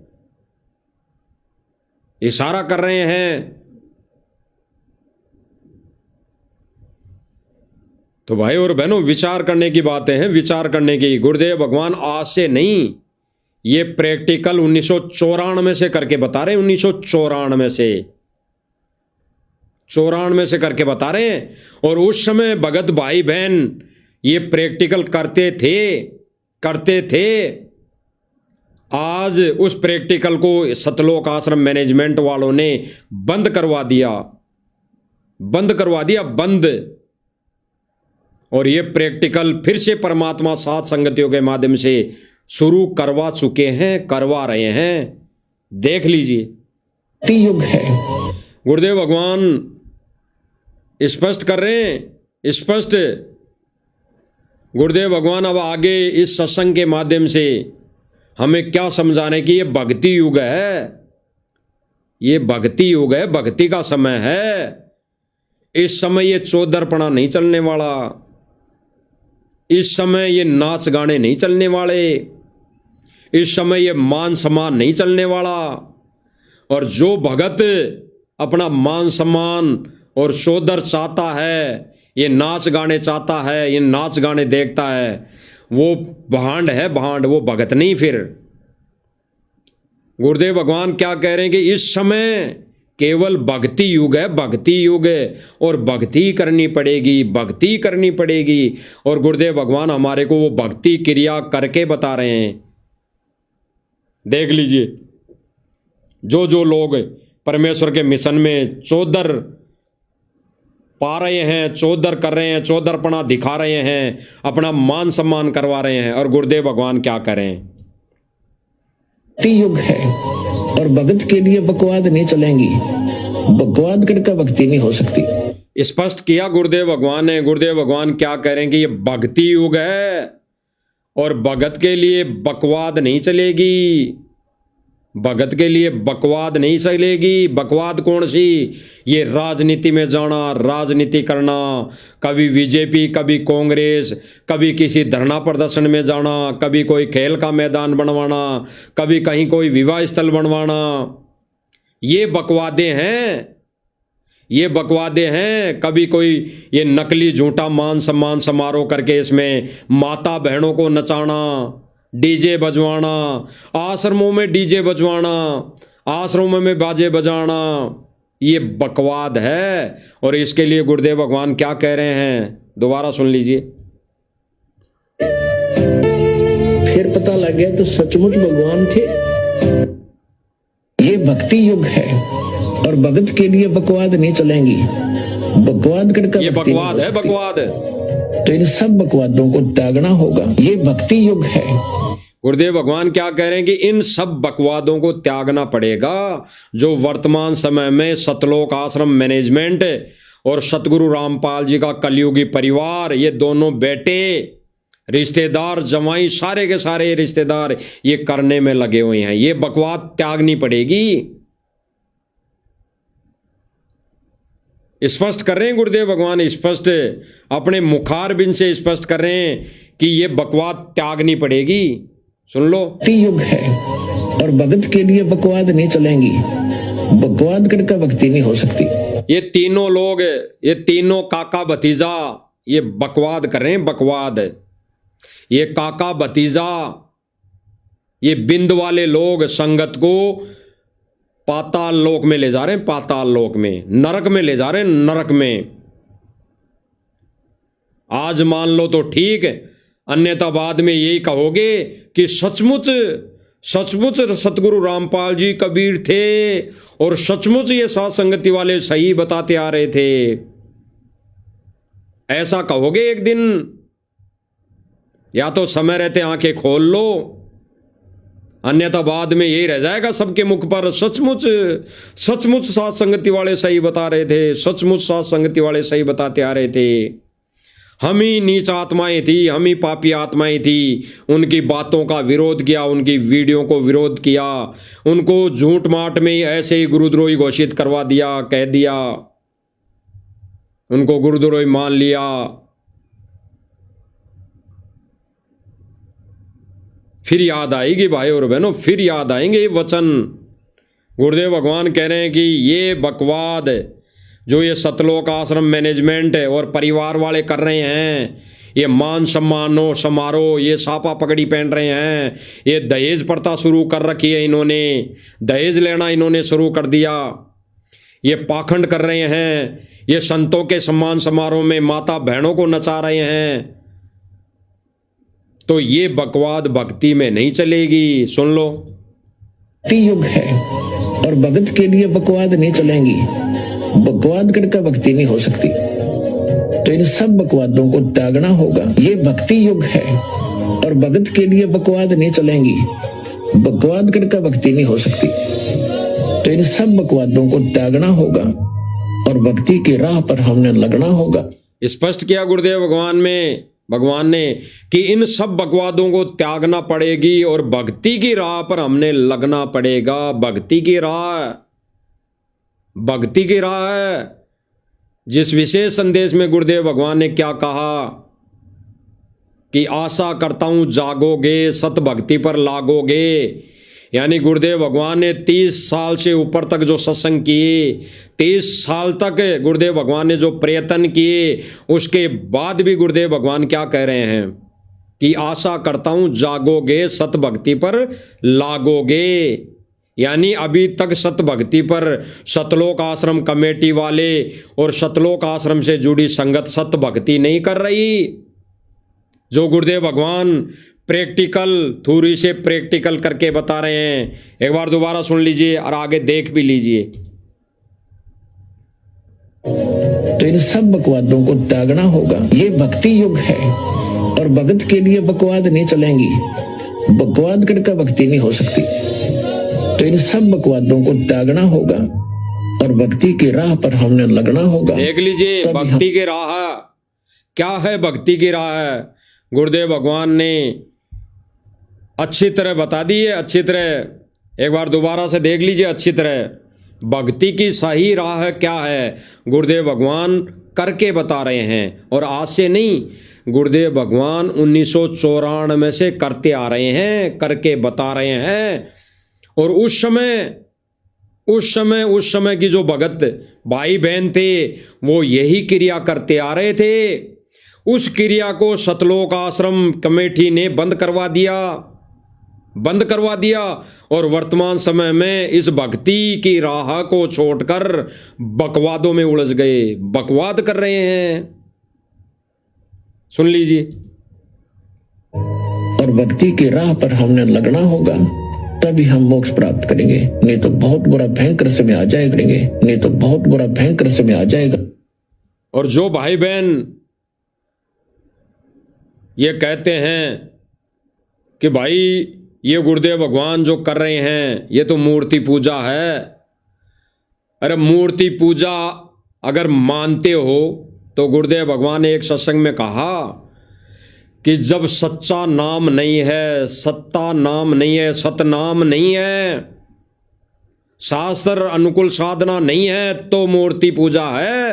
इशारा कर रहे हैं। तो भाई और बहनों, विचार करने की बातें हैं, विचार करने की। गुरुदेव भगवान आज से नहीं, ये प्रैक्टिकल 1994 से करके बता रहे हैं, 1994 से 94 से करके बता रहे हैं। और उस समय भगत भाई बहन ये प्रैक्टिकल करते थे। आज उस प्रैक्टिकल को सतलोक आश्रम मैनेजमेंट वालों ने बंद करवा दिया, बंद। और ये प्रैक्टिकल फिर से परमात्मा सात संगतियों के माध्यम से शुरू करवा चुके हैं, करवा रहे हैं। देख लीजिए, युग है। गुरुदेव भगवान स्पष्ट कर रहे हैं, स्पष्ट। गुरुदेव भगवान अब आगे इस सत्संग के माध्यम से हमें क्या समझाने की, ये भक्ति युग है, ये भक्ति युग है, भक्ति का समय है। इस समय ये चौधरपना नहीं चलने वाला, इस समय ये नाच गाने नहीं चलने वाले, इस समय ये मान सम्मान नहीं चलने वाला। और जो भगत अपना मान सम्मान और चौधर चाहता है, ये नाच गाने चाहता है, ये नाच गाने देखता है, वो भांड है, भांड, वो भगत नहीं। फिर गुरुदेव भगवान क्या कह रहे हैं कि इस समय केवल भक्ति युग है, भक्ति युग है, और भक्ति करनी पड़ेगी, भक्ति करनी पड़ेगी। और गुरुदेव भगवान हमारे को वो भक्ति क्रिया करके बता रहे हैं। देख लीजिए, जो लोग परमेश्वर के मिशन में चौधर पा रहे हैं, चौधर कर रहे हैं, चौधरपना दिखा रहे हैं, अपना मान सम्मान करवा रहे हैं। और गुरुदेव भगवान क्या करें, युग है और भगत के लिए बकवाद नहीं चलेंगी, बकवाद करके भक्ति नहीं हो सकती। स्पष्ट किया गुरुदेव भगवान ने। गुरुदेव भगवान क्या कह रहे हैं कि ये भक्ति युग है और भगत के लिए बकवाद नहीं चलेगी, भगत के लिए बकवाद नहीं चलेगी। बकवाद कौन सी, ये राजनीति में जाना, राजनीति करना, कभी बीजेपी, कभी कांग्रेस, कभी किसी धरना प्रदर्शन में जाना, कभी कोई खेल का मैदान बनवाना, कभी कहीं कोई विवाह स्थल बनवाना, ये बकवादे हैं, ये बकवादे हैं। कभी कोई ये नकली झूठा मान सम्मान समारोह करके इसमें माता बहनों को नचाना, डीजे बजवाना, आश्रमों में डीजे बजवाना, आश्रमों में बाजे बजाना, ये बकवाद है। और इसके लिए गुरुदेव भगवान क्या कह रहे हैं, दोबारा सुन लीजिए। फिर पता लग गया तो सचमुच भगवान थे। ये भक्ति युग है और भगत के लिए बकवाद नहीं चलेंगी, बकवाद करके ये बकवाद है, बकवाद। तो इन सब बकवादों को त्यागना होगा। ये भक्ति युग है गुरुदेव भगवान क्या कह रहे हैं कि इन सब बकवादों को त्यागना पड़ेगा जो वर्तमान समय में सतलोक आश्रम मैनेजमेंट और सतगुरु रामपाल जी का कलयुगी परिवार, ये दोनों बेटे, रिश्तेदार, जमाई, सारे के सारे रिश्तेदार ये करने में लगे हुए हैं। ये बकवाद त्यागनी पड़ेगी। स्पष्ट कर रहे हैं गुरुदेव भगवान, स्पष्ट अपने मुखारबिंद से स्पष्ट कर रहे हैं कि ये बकवाद त्यागनी पड़ेगी। सुन लो, भक्ति युग है और भगत के लिए बकवाद नहीं चलेंगी। बकवाद करके भक्ति नहीं हो सकती। ये तीनों लोग, ये तीनों काका भतीजा ये बकवाद कर रहे हैं, बकवाद। ये काका भतीजा, ये बिंद वाले लोग संगत को पाताल लोक में ले जा रहे हैं, पाताल लोक में, नरक में ले जा रहे हैं, नरक में। आज मान लो तो ठीक, अन्यथा बाद में यही कहोगे कि सचमुच सचमुच सतगुरु रामपाल जी कबीर थे और सचमुच ये साथ संगति वाले सही बताते आ रहे थे। ऐसा कहोगे एक दिन। या तो समय रहते आंखें खोल लो, अन्यथा बाद में यही रह जाएगा सबके मुख पर, सचमुच सचमुच साथ संगति वाले सही बता रहे थे, सचमुच साथ संगति वाले सही बताते आ रहे थे। हम ही नीच आत्माएं थी, हम ही पापी आत्माएं थी, उनकी बातों का विरोध किया, उनकी वीडियो को विरोध किया, उनको झूठ माट में ही ऐसे ही गुरुद्रोही घोषित करवा दिया, कह दिया, उनको गुरुद्रोही मान लिया। फिर याद आएगी भाई और बहनों, फिर याद आएंगे ये वचन। गुरुदेव भगवान कह रहे हैं कि ये बकवाद जो ये सतलोक आश्रम मैनेजमेंट और परिवार वाले कर रहे हैं, ये मान सम्मानो समारोह, ये सापा पगड़ी पहन रहे हैं, ये दहेज प्रथा शुरू कर रखी है इन्होंने, दहेज लेना इन्होंने शुरू कर दिया, ये पाखंड कर रहे हैं, ये संतों के सम्मान समारोह में माता बहनों को नचा रहे हैं, तो ये बकवाद भक्ति में नहीं चलेगी। सुन लो, भक्ति युग है और भगत के लिए बकवाद नहीं चलेंगी। बकवाद करके भक्ति नहीं हो सकती। तो इन सब बकवादों को त्यागना होगा। ये भक्ति युग है और भगत के लिए बकवाद नहीं चलेंगी। बकवाद करके भक्ति नहीं हो सकती। तो इन सब बकवादों को त्यागना होगा और भक्ति की राह पर हमने लगना होगा। स्पष्ट किया गुरुदेव भगवान ने कि इन सब बकवादों को त्यागना पड़ेगी और भक्ति की राह पर हमने लगना पड़ेगा। भक्ति की राह, भक्ति की राह है। जिस विशेष संदेश में गुरुदेव भगवान ने क्या कहा कि आशा करता हूं जागोगे, सत भक्ति पर लागोगे। यानी गुरुदेव भगवान ने 30 साल से ऊपर तक जो सत्संग किए, 30 साल तक गुरुदेव भगवान ने जो प्रयत्न किए, उसके बाद भी गुरुदेव भगवान क्या कह रहे हैं कि आशा करता हूं जागोगे, सत भक्ति पर लागोगे। यानी अभी तक सत भक्ति पर सतलोक आश्रम कमेटी वाले और सतलोक आश्रम से जुड़ी संगत सत भक्ति नहीं कर रही। जो गुरुदेव भगवान प्रैक्टिकल थ्योरी से प्रैक्टिकल करके बता रहे हैं, एक बार दोबारा सुन लीजिए और आगे देख भी लीजिए। तो इन सब बकवादों को त्यागना होगा। ये भक्ति युग है और भगत के लिए बकवाद नहीं चलेंगी। बकवाद करके भक्ति नहीं हो सकती। तो इन सब बकवादों को त्यागना होगा और भक्ति की राह पर हमने लगना होगा। देख लीजिए भक्ति की राह क्या है। भक्ति की राह गुरुदेव भगवान ने अच्छी तरह बता दी है। अच्छी तरह एक बार दोबारा से देख लीजिए अच्छी तरह। भक्ति की सही राह क्या है गुरुदेव भगवान करके बता रहे हैं, और आज से नहीं, गुरुदेव भगवान 1994 से करते आ रहे हैं, करके बता रहे हैं। और उस समय की जो भगत भाई बहन थे वो यही क्रिया करते आ रहे थे। उस क्रिया को सतलोक आश्रम कमेटी ने बंद करवा दिया और वर्तमान समय में इस भक्ति की राह को छोड़कर बकवादों में उलझ गए, बकवाद कर रहे हैं। सुन लीजिए। और भक्ति की राह पर हमने लगना होगा, तभी हम मोक्ष प्राप्त करेंगे। नहीं तो बहुत बुरा भयंकर समय आ जाएगा। और जो भाई बहन ये कहते हैं कि भाई ये गुरुदेव भगवान जो कर रहे हैं ये तो मूर्ति पूजा है। अरे मूर्ति पूजा अगर मानते हो तो गुरुदेव भगवान ने एक सत्संग में कहा कि जब सच्चा नाम नहीं है, सत्ता नाम नहीं है, सतनाम नहीं है, शास्त्र अनुकूल साधना नहीं है तो मूर्ति पूजा है,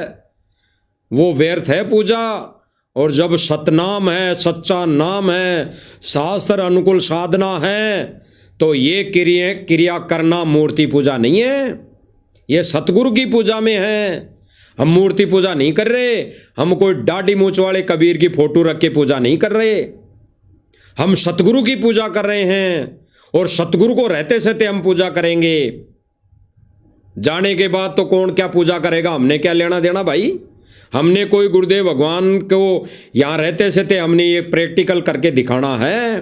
वो व्यर्थ है पूजा। और जब सतनाम है, सच्चा नाम है, शास्त्र अनुकूल साधना है तो ये क्रिया करना मूर्ति पूजा नहीं है, ये सतगुरु की पूजा में है। हम मूर्ति पूजा नहीं कर रहे, हम कोई दाढ़ी मूंछ वाले कबीर की फोटो रख के पूजा नहीं कर रहे, हम सतगुरु की पूजा कर रहे हैं। और सतगुरु को रहते सहते हम पूजा करेंगे, जाने के बाद तो कौन क्या पूजा करेगा, हमने क्या लेना देना भाई। हमने कोई गुरुदेव भगवान को यहां रहते सहते हमने ये प्रैक्टिकल करके दिखाना है,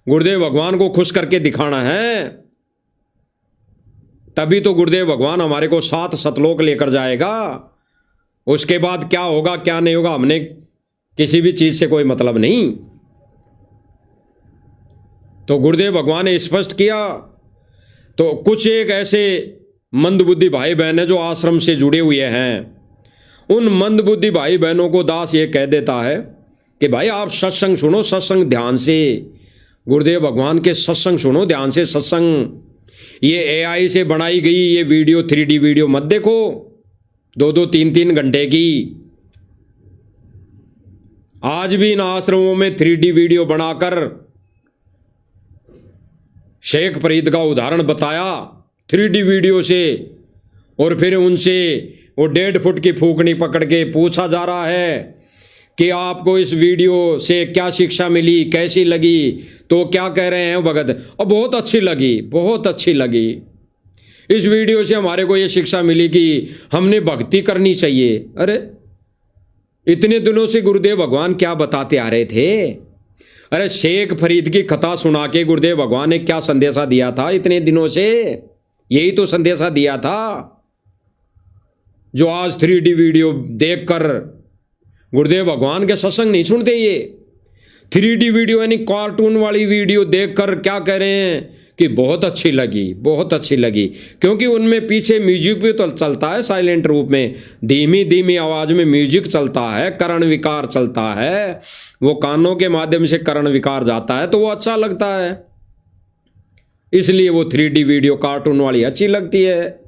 गुरुदेव भगवान को खुश करके दिखाना है, तभी तो गुरुदेव भगवान हमारे को 7 सतलोक लेकर जाएगा। उसके बाद क्या होगा क्या नहीं होगा, हमने किसी भी चीज से कोई मतलब नहीं। तो गुरुदेव भगवान ने स्पष्ट किया। तो कुछ एक ऐसे मंदबुद्धि भाई बहन है जो आश्रम से जुड़े हुए हैं, उन मंदबुद्धि भाई बहनों को दास ये कह देता है कि भाई आप सत्संग सुनो, सत्संग ध्यान से, गुरुदेव भगवान के सत्संग सुनो ध्यान से। सत्संग ये एआई से बनाई गई ये वीडियो 3D वीडियो मत देखो 2-2 3-3 घंटे की। आज भी इन आश्रमों में 3D वीडियो बनाकर शेख फरीद का उदाहरण बताया 3D वीडियो से, और फिर उनसे वो 1.5 फुट की फूकनी पकड़ के पूछा जा रहा है कि आपको इस वीडियो से क्या शिक्षा मिली, कैसी लगी। तो क्या कह रहे हैं भगत, और बहुत अच्छी लगी, बहुत अच्छी लगी। इस वीडियो से हमारे को ये शिक्षा मिली कि हमने भक्ति करनी चाहिए। अरे इतने दिनों से गुरुदेव भगवान क्या बताते आ रहे थे। अरे शेख फरीद की कथा सुना के गुरुदेव भगवान ने क्या संदेशा दिया था इतने दिनों से, यही तो संदेशा दिया था जो आज 3D वीडियो देखकर गुरुदेव भगवान के सत्संग नहीं सुनते। ये 3D वीडियो यानी कार्टून वाली वीडियो देखकर क्या कह रहे हैं कि बहुत अच्छी लगी, बहुत अच्छी लगी, क्योंकि उनमें पीछे म्यूजिक भी तो चलता है साइलेंट रूप में, धीमी धीमी आवाज में म्यूजिक चलता है, कर्ण विकार चलता है, वो कानों के माध्यम से कर्ण विकार जाता है तो वो अच्छा लगता है, इसलिए वो 3D वीडियो कार्टून वाली अच्छी लगती है।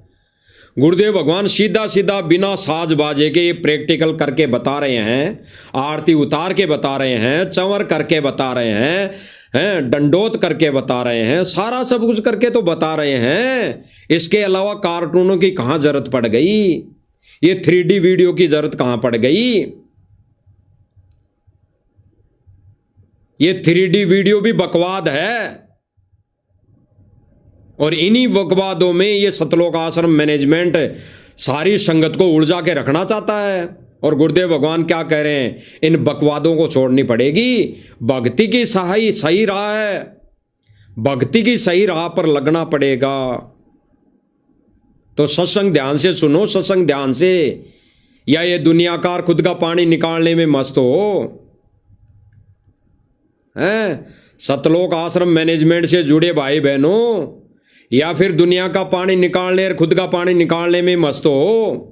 गुरुदेव भगवान सीधा सीधा बिना साज बाजे के ये प्रैक्टिकल करके बता रहे हैं, आरती उतार के बता रहे हैं, चंवर करके बता रहे हैं, दंडोत करके बता रहे हैं, सारा सब कुछ करके तो बता रहे हैं। इसके अलावा कार्टूनों की कहाँ जरूरत पड़ गई, ये 3D वीडियो की जरूरत कहाँ पड़ गई। ये 3D वीडियो भी बकवाद है, और इन्हीं बकवादों में ये सतलोक आश्रम मैनेजमेंट सारी संगत को उलझा के रखना चाहता है। और गुरुदेव भगवान क्या कह रहे हैं, इन बकवादों को छोड़नी पड़ेगी, भक्ति की सही राह है, भक्ति की सही राह पर लगना पड़ेगा। तो सत्संग ध्यान से सुनो, सत्संग ध्यान से, या ये दुनियाकार खुद का पानी निकालने में मस्त हो हैं, सतलोक आश्रम मैनेजमेंट से जुड़े भाई बहनों, या फिर दुनिया का पानी निकालने और खुद का पानी निकालने में मस्त हो,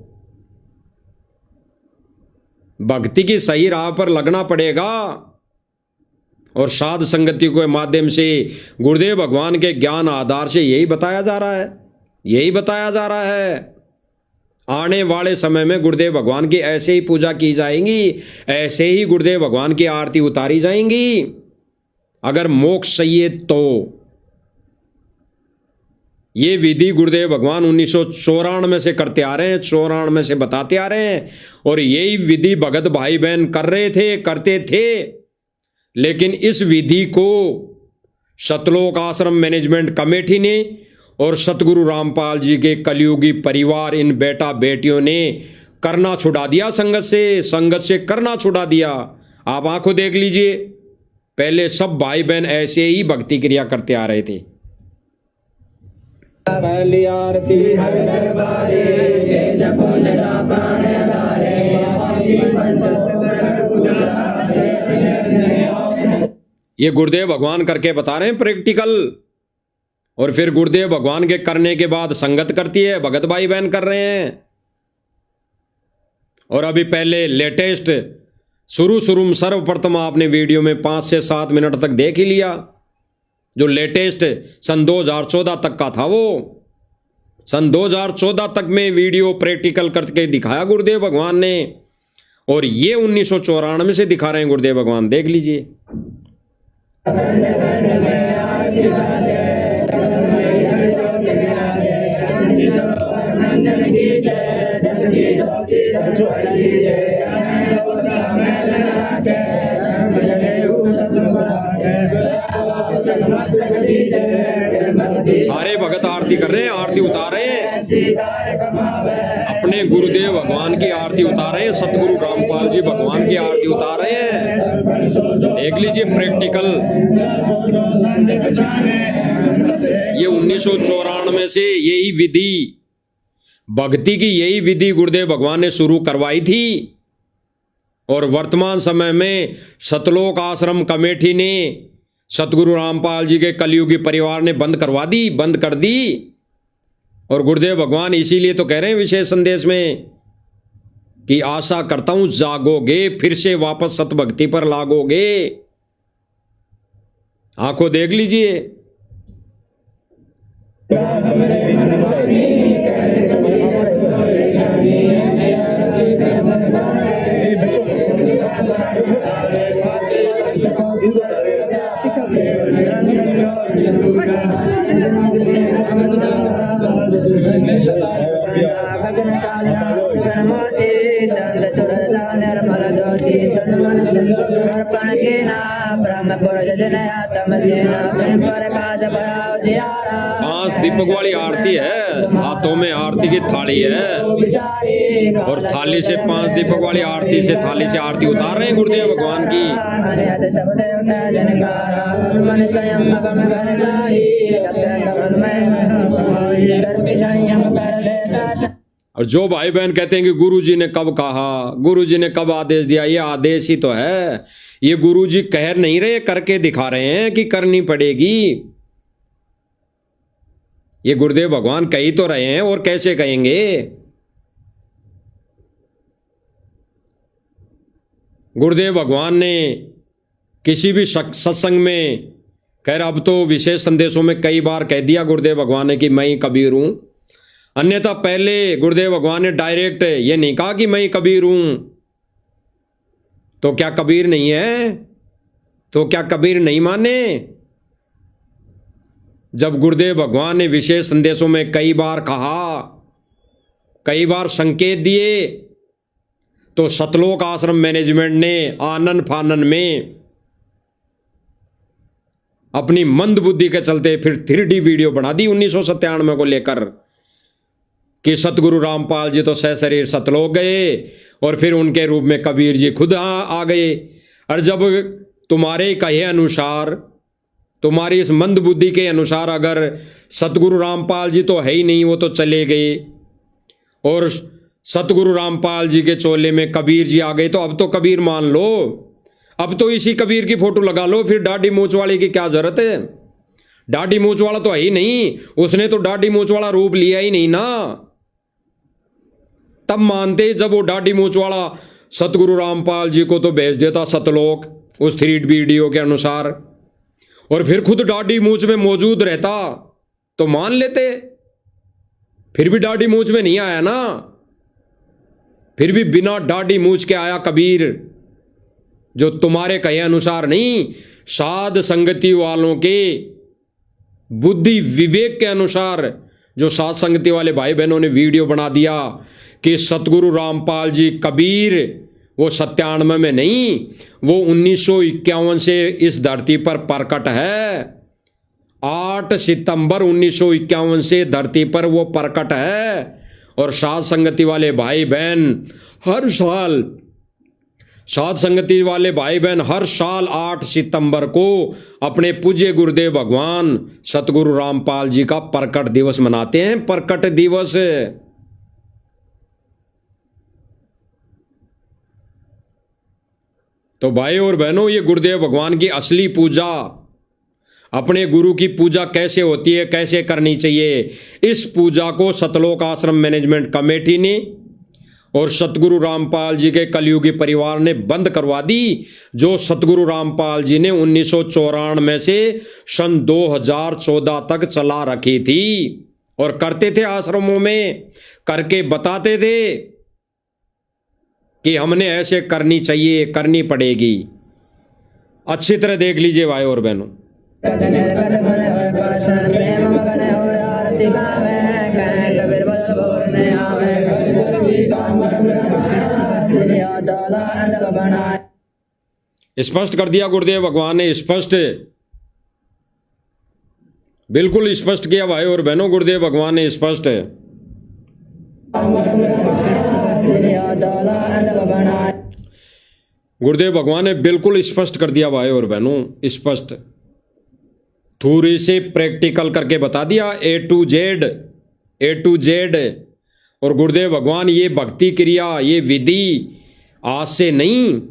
भक्ति की सही राह पर लगना पड़ेगा। और साध संगति के माध्यम से गुरुदेव भगवान के ज्ञान आधार से यही बताया जा रहा है, यही बताया जा रहा है। आने वाले समय में गुरुदेव भगवान की ऐसे ही पूजा की जाएगी, ऐसे ही गुरुदेव भगवान की आरती उतारी जाएंगी, अगर मोक्ष चाहिए तो। ये विधि गुरुदेव भगवान 1994 से करते आ रहे हैं, 94 से बताते आ रहे हैं, और यही विधि भगत भाई बहन कर रहे थे, करते थे। लेकिन इस विधि को सतलोक आश्रम मैनेजमेंट कमेटी ने और सतगुरु रामपाल जी के कलयुगी परिवार, इन बेटा बेटियों ने करना छुड़ा दिया, संगत से करना छुड़ा दिया। आप आंखों देख लीजिए, पहले सब भाई बहन ऐसे ही भक्ति क्रिया करते आ रहे थे। पहली आरती हर दरबारे जपो सदा प्राण आधारे ये गुरुदेव भगवान करके बता रहे हैं प्रैक्टिकल। और फिर गुरुदेव भगवान के करने के बाद संगत करती है, भगत भाई बहन कर रहे हैं। और अभी पहले लेटेस्ट शुरू में सर्वप्रथम आपने वीडियो में 5 से 7 मिनट तक देख ही लिया, जो लेटेस्ट सन 2014 तक का था। वो सन 2014 तक में वीडियो प्रैक्टिकल करके दिखाया गुरुदेव भगवान ने, और ये 1994 से दिखा रहे हैं गुरुदेव भगवान, देख लीजिए। सारे भगत आरती कर रहे हैं, आरती उतार रहे हैं, अपने गुरुदेव भगवान की आरती उतार रहे हैं, सतगुरु रामपाल जी भगवान की आरती उतार रहे हैं। देख लीजिए प्रैक्टिकल। ये 1994 से यही विधि, भक्ति की यही विधि गुरुदेव भगवान ने शुरू करवाई थी। और वर्तमान समय में सतलोक आश्रम कमेटी ने सतगुरु रामपाल जी के कलयुगी परिवार ने बंद कर दी। और गुरुदेव भगवान इसीलिए तो कह रहे हैं विशेष संदेश में कि आशा करता हूं जागोगे, फिर से वापस सतभक्ति पर लागोगे। आंखों देख लीजिए। पांच दीपक वाली आरती है, हाथों में आरती की थाली है, और थाली से 5 दीपक वाली आरती से थाली से आरती उतार रहे हैं गुरुदेव भगवान की। और जो भाई बहन कहते हैं कि गुरुजी ने कब कहा, गुरुजी ने कब आदेश दिया, ये आदेश ही तो है। ये गुरुजी कह नहीं रहे, करके दिखा रहे हैं कि करनी पड़ेगी। ये गुरुदेव भगवान कह ही तो रहे हैं, और कैसे कहेंगे। गुरुदेव भगवान ने किसी भी सत्संग में, खैर अब तो विशेष संदेशों में कई बार कह दिया गुरुदेव भगवान ने कि मैं ही कबीर हूं, अन्यथा पहले गुरुदेव भगवान ने डायरेक्ट ये नहीं कहा कि मैं ही कबीर हूं। तो क्या कबीर नहीं है? तो क्या कबीर नहीं माने? जब गुरुदेव भगवान ने विशेष संदेशों में कई बार कहा, कई बार संकेत दिए, तो सतलोक आश्रम मैनेजमेंट ने आनन फानन में अपनी मंद बुद्धि के चलते फिर 3D वीडियो बना दी 1997 को लेकर कि सतगुरु रामपाल जी तो सशरीर सतलोक गए, और फिर उनके रूप में कबीर जी खुद आ गए। और जब तुम्हारे कहे अनुसार, तुम्हारी इस मंद बुद्धि के अनुसार अगर सतगुरु रामपाल जी तो है ही नहीं, वो तो चले गए, और सतगुरु रामपाल जी के चोले में कबीर जी आ गए, तो अब तो कबीर मान लो, अब तो इसी कबीर की फोटो लगा लो। फिर दाढ़ी मूंछ वाले की क्या जरूरत है? दाढ़ी मूंछ वाला तो है ही नहीं, उसने तो दाढ़ी मूंछ वाला रूप लिया ही नहीं ना। तब मानते जब वो दाढ़ी मूंछ वाला सतगुरु रामपाल जी को तो भेज देता सतलोक उस 3D वीडियो के अनुसार, और फिर खुद दाढ़ी मूंछ में मौजूद रहता तो मान लेते। फिर भी दाढ़ी मूंछ में नहीं आया ना, फिर भी बिना दाढ़ी मूंछ के आया कबीर, जो तुम्हारे कहे अनुसार नहीं, साध संगति वालों के बुद्धि विवेक के अनुसार। जो साध संगति वाले भाई बहनों ने वीडियो बना दिया कि सतगुरु रामपाल जी कबीर, वो 97 में नहीं, वो 1951 से इस धरती पर प्रकट है। 8 सितंबर 1951 से धरती पर वो प्रकट है। और साध संगति वाले भाई बहन हर साल, साध संगति वाले भाई बहन हर साल 8 सितंबर को अपने पूज्य गुरुदेव भगवान सतगुरु रामपाल जी का प्रकट दिवस मनाते हैं। प्रकट दिवस तो भाई और बहनों, ये गुरुदेव भगवान की असली पूजा, अपने गुरु की पूजा कैसे होती है, कैसे करनी चाहिए, इस पूजा को सतलोक आश्रम मैनेजमेंट कमेटी ने और सतगुरु रामपाल जी के कलयुगी परिवार ने बंद करवा दी, जो सतगुरु रामपाल जी ने 1994 से सन 2014 तक चला रखी थी और करते थे आश्रमों में, करके बताते थे कि हमने ऐसे करनी चाहिए, करनी पड़ेगी। अच्छी तरह देख लीजिए भाई और बहनों। स्पष्ट कर दिया गुरुदेव भगवान ने, स्पष्ट, बिल्कुल स्पष्ट किया भाई और बहनों, गुरुदेव भगवान ने स्पष्ट। गुरुदेव भगवान ने बिल्कुल स्पष्ट कर दिया भाई और बहनों, स्पष्ट, थोड़ी से प्रैक्टिकल करके बता दिया, ए टू जेड। और गुरुदेव भगवान ये भक्ति क्रिया, ये विधि आज से नहीं,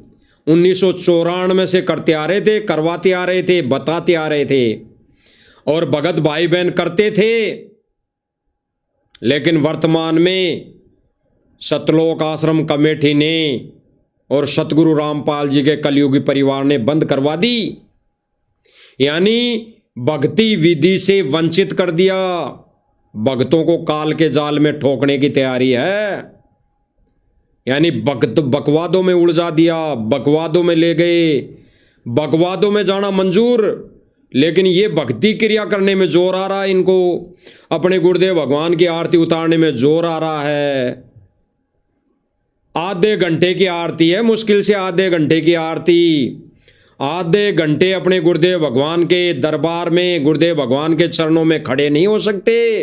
1994 से करते आ रहे थे, करवाते आ रहे थे, बताते आ रहे थे और भगत भाई बहन करते थे। लेकिन वर्तमान में सतलोक आश्रम कमेटी ने और सतगुरु रामपाल जी के कलयुगी परिवार ने बंद करवा दी, यानी भक्ति विधि से वंचित कर दिया। भक्तों को काल के जाल में ठोकने की तैयारी है, यानी बकवादों में उलझा दिया, बकवादों में ले गए। बकवादों में जाना मंजूर, लेकिन ये भक्ति क्रिया करने में जोर आ रहा है इनको, अपने गुरुदेव भगवान की आरती उतारने में जोर आ रहा है। आधे घंटे की आरती है, मुश्किल से आधे घंटे की आरती, आधे घंटे अपने गुरुदेव भगवान के दरबार में, गुरुदेव भगवान के चरणों में खड़े नहीं हो सकते,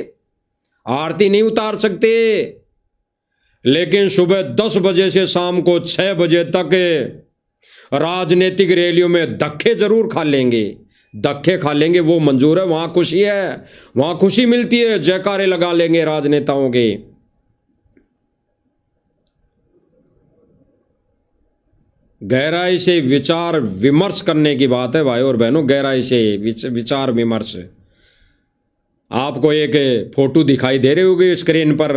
आरती नहीं उतार सकते। लेकिन सुबह 10 बजे से शाम को 6 बजे तक राजनीतिक रैलियों में धक्के जरूर खा लेंगे, धक्के खा लेंगे, वो मंजूर है, वहां खुशी है, वहां खुशी मिलती है, जयकारे लगा लेंगे राजनेताओं के। गहराई से विचार विमर्श करने की बात है भाई और बहनों, गहराई से विचार विमर्श। आपको एक फोटो दिखाई दे रही होगी स्क्रीन पर,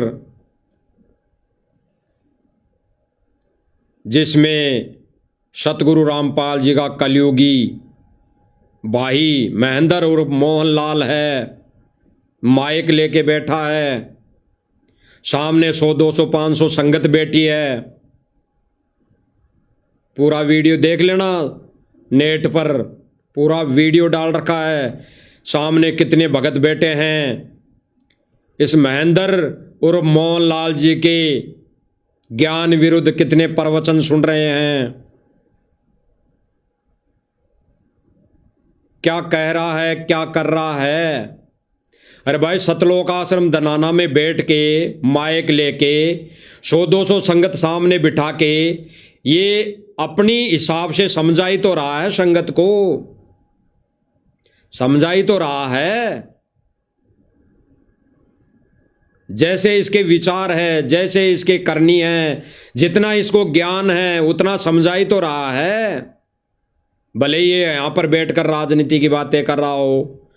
जिसमें सतगुरु रामपाल जी का कलयुगी भाई महेंद्र और मोहनलाल है, माइक लेके बैठा है, सामने 100, 200, 500 संगत बैठी है। पूरा वीडियो देख लेना, नेट पर पूरा वीडियो डाल रखा है, सामने कितने भगत बैठे हैं। इस महेंद्र और मोहनलाल जी के ज्ञान विरुद्ध कितने प्रवचन सुन रहे हैं, क्या कह रहा है, क्या कर रहा है। अरे भाई, सतलोक आश्रम दनाना में बैठ के माइक लेके 100-200 संगत सामने बिठा के ये अपनी हिसाब से समझाई तो रहा है, संगत को समझाई तो रहा है, जैसे इसके विचार है, जैसे इसके करनी है, जितना इसको ज्ञान है उतना समझाई तो रहा है। भले ये यहां पर बैठकर राजनीति की बातें कर रहा हो,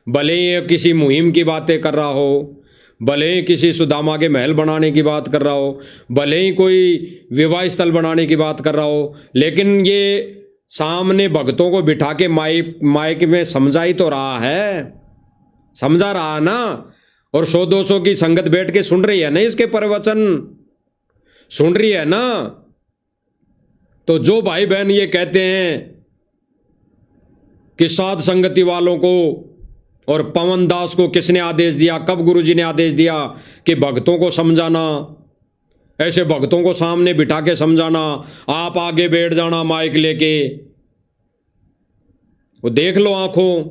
भले ये किसी मुहिम की बातें कर रहा हो, भले ही किसी सुदामा के महल बनाने की बात कर रहा हो, भले ही कोई विवाह स्थल बनाने की बात कर रहा हो, लेकिन ये सामने भक्तों को बिठा के माइक में समझाई तो रहा है, समझा रहा ना। और 100-200 की संगत बैठ के सुन रही है ना, इसके प्रवचन सुन रही है ना। तो जो भाई बहन ये कहते हैं कि साध संगति वालों को और पवन दास को किसने आदेश दिया, कब गुरुजी ने आदेश दिया कि भक्तों को समझाना, ऐसे भक्तों को सामने बिठा के समझाना, आप आगे बैठ जाना माइक लेके। वो देख लो, आंखों,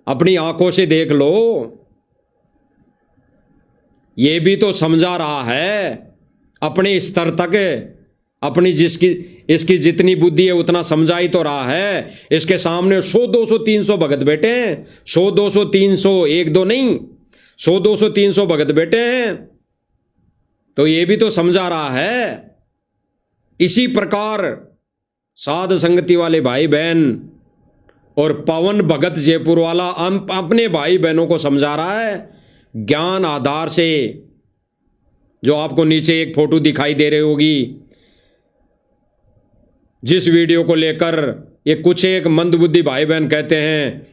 अपनी आंखों से देख लो, ये भी तो समझा रहा है अपने स्तर तक, अपनी इसकी जितनी बुद्धि है उतना समझा ही तो रहा है। इसके सामने 100, 200, 300 भगत बैठे हैं, 100, 200, 300, 1-2 नहीं, 100, 200, 300 भगत बैठे हैं, तो ये भी तो समझा रहा है। इसी प्रकार साध संगति वाले भाई बहन और पवन भगत जयपुर वाला अपने भाई बहनों को समझा रहा है ज्ञान आधार से। जो आपको नीचे एक फोटो दिखाई दे रही होगी, जिस वीडियो को लेकर ये कुछ एक मंदबुद्धि भाई बहन कहते हैं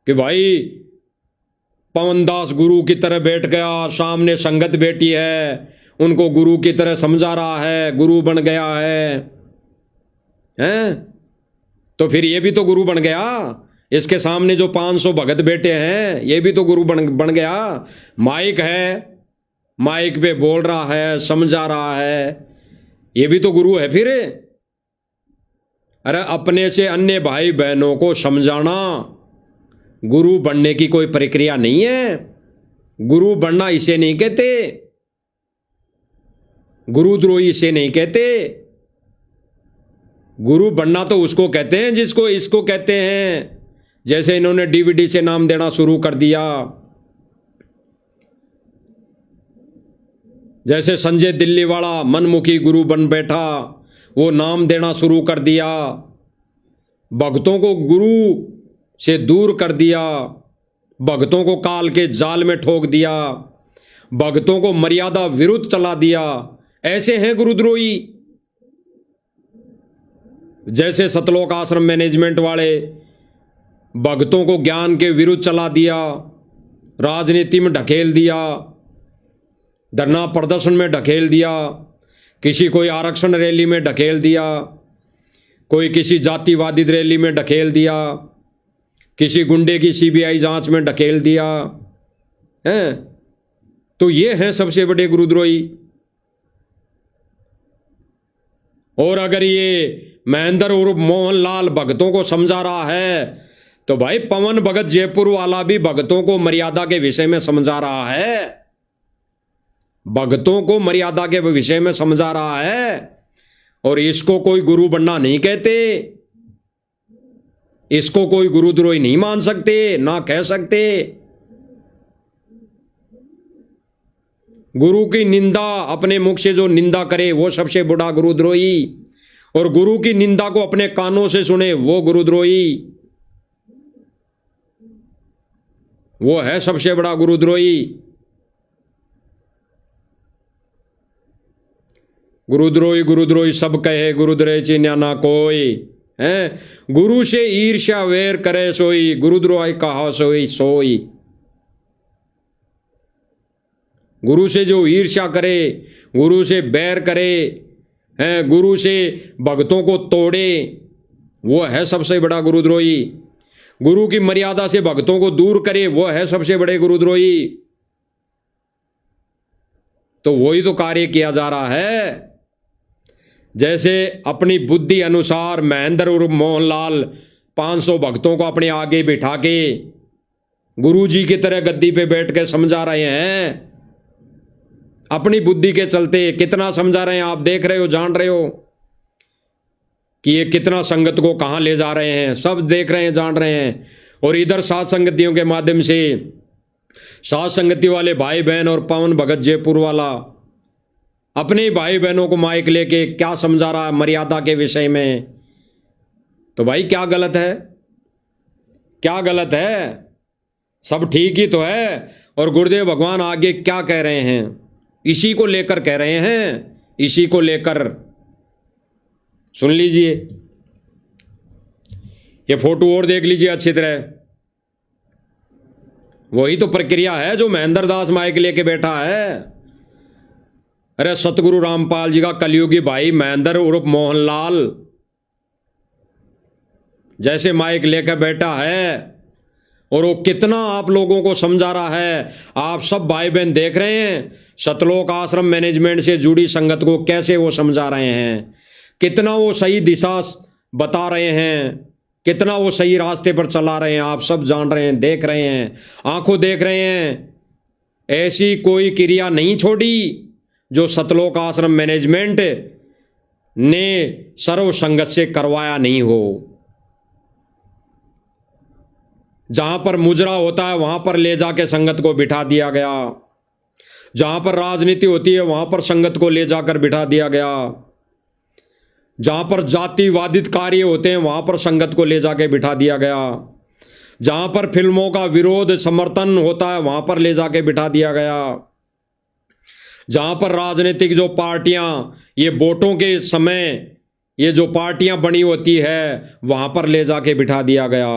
कि भाई पवनदास गुरु की तरह बैठ गया, सामने संगत बैठी है, उनको गुरु की तरह समझा रहा है, गुरु बन गया है, हैं? तो फिर ये भी तो गुरु बन गया। इसके सामने जो 500 भगत बैठे हैं ये भी तो गुरु बन गया। माइक है, माइक पे बोल रहा है, समझा रहा है, ये भी तो गुरु है फिर। अरे अपने से अन्य भाई बहनों को समझाना गुरु बनने की कोई प्रक्रिया नहीं है। गुरु बनना इसे नहीं कहते, गुरुद्रोही इसे नहीं कहते। गुरु बनना तो उसको कहते हैं जिसको इसको कहते हैं। जैसे इन्होंने डीवीडी से नाम देना शुरू कर दिया, जैसे संजय दिल्ली वाला मनमुखी गुरु बन बैठा, वो नाम देना शुरू कर दिया, भक्तों को गुरु से दूर कर दिया, भक्तों को काल के जाल में ठोक दिया, भक्तों को मर्यादा विरुद्ध चला दिया। ऐसे हैं गुरुद्रोही। जैसे सतलोक आश्रम मैनेजमेंट वाले भक्तों को ज्ञान के विरुद्ध चला दिया, राजनीति में ढकेल दिया, धरना प्रदर्शन में ढकेल दिया, किसी कोई आरक्षण रैली में ढकेल दिया, कोई किसी जातिवादी रैली में ढकेल दिया, किसी गुंडे की सीबीआई जांच में ढकेल दिया है। तो ये हैं सबसे बड़े गुरुद्रोही। और अगर ये महेंद्र उर्फ मोहनलाल भगतों को समझा रहा है तो भाई पवन भगत जयपुर वाला भी भगतों को मर्यादा के विषय में समझा रहा है, भगतों को मर्यादा के विषय में समझा रहा है। और इसको कोई गुरु बनना नहीं कहते, इसको कोई गुरुद्रोही नहीं मान सकते, ना कह सकते। गुरु की निंदा अपने मुख से जो निंदा करे वो सबसे बड़ा गुरुद्रोही, और गुरु की निंदा को अपने कानों से सुने वो गुरुद्रोही, वो है सबसे बड़ा गुरुद्रोही। गुरुद्रोही गुरुद्रोही सब कहे, गुरुद्रोही चिन्या ना कोई है। गुरु से ईर्ष्या वैर करे सोई, गुरुद्रोही कहा सोई सोई। गुरु से जो ईर्ष्या करे, गुरु से बैर करे, है गुरु से भक्तों को तोड़े, वो है सबसे बड़ा गुरुद्रोही। गुरु की मर्यादा से भक्तों को दूर करे, वो है सबसे बड़े गुरुद्रोही। तो वही तो कार्य किया जा रहा है। जैसे अपनी बुद्धि अनुसार महेंद्र उर्फ मोहनलाल 500 भक्तों को अपने आगे बिठा के गुरु जी की तरह गद्दी पे बैठ के समझा रहे हैं, अपनी बुद्धि के चलते कितना समझा रहे हैं आप देख रहे हो, जान रहे हो कि ये कितना संगत को कहां ले जा रहे हैं, सब देख रहे हैं, जान रहे हैं। और इधर साथ संगतियों के माध्यम से साथ संगति वाले भाई बहन और पवन भगत जयपुर वाला अपने भाई बहनों को माइक लेके क्या समझा रहा है मर्यादा के विषय में। तो भाई क्या गलत है, क्या गलत है? सब ठीक ही तो है। और गुरुदेव भगवान आगे क्या कह रहे हैं, इसी को लेकर कह रहे हैं, इसी को लेकर सुन लीजिए। ये फोटो और देख लीजिए अच्छी तरह। वही तो प्रक्रिया है जो महेंद्र दास माइक लेके बैठा है। अरे सतगुरु रामपाल जी का कलयुगी भाई महेंद्र उर्फ मोहनलाल जैसे माइक लेकर बैठा है और वो कितना आप लोगों को समझा रहा है। आप सब भाई बहन देख रहे हैं सतलोक आश्रम मैनेजमेंट से जुड़ी संगत को कैसे वो समझा रहे हैं, कितना वो सही दिशा बता रहे हैं, कितना वो सही रास्ते पर चला रहे हैं। आप सब जान रहे हैं, देख रहे हैं, आंखों देख रहे हैं। ऐसी कोई क्रिया नहीं छोड़ी जो सतलोक आश्रम मैनेजमेंट ने सर्व संगत से करवाया नहीं हो। जहां पर मुजरा होता है वहां पर ले जाके संगत को बिठा दिया गया, जहां पर राजनीति होती है वहां पर संगत को ले जाकर बिठा दिया गया। जहां पर जातिवादित कार्य होते हैं वहां पर संगत को ले जाके बिठा दिया गया, जहां पर फिल्मों का विरोध समर्थन होता है वहां पर ले जाके बिठा दिया गया, जहां पर राजनीतिक जो पार्टियां ये वोटों के समय ये जो पार्टियां बनी होती है वहां पर ले जाके बिठा दिया गया।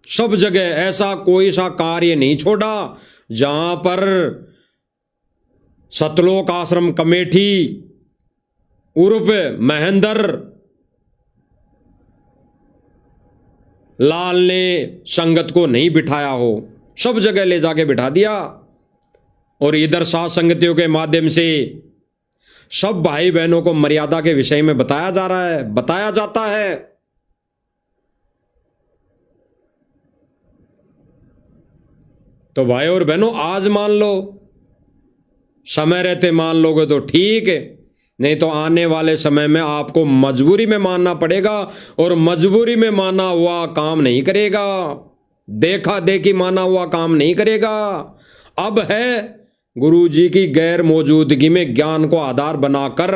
सब जगह ऐसा कोई सा कार्य नहीं छोड़ा जहां पर सतलोक आश्रम कमेटी उर्फ महेंद्र लाल ने संगत को नहीं बिठाया हो, सब जगह ले जाके बिठा दिया। और इधर साथ संगतियों के माध्यम से सब भाई बहनों को मर्यादा के विषय में बताया जा रहा है, बताया जाता है। तो भाई और बहनों आज मान लो, समय रहते मान लोगे तो ठीक है, नहीं तो आने वाले समय में आपको मजबूरी में मानना पड़ेगा, और मजबूरी में माना हुआ काम नहीं करेगा, देखा देखी माना हुआ काम नहीं करेगा। अब है गुरु जी की गैर मौजूदगी में ज्ञान को आधार बनाकर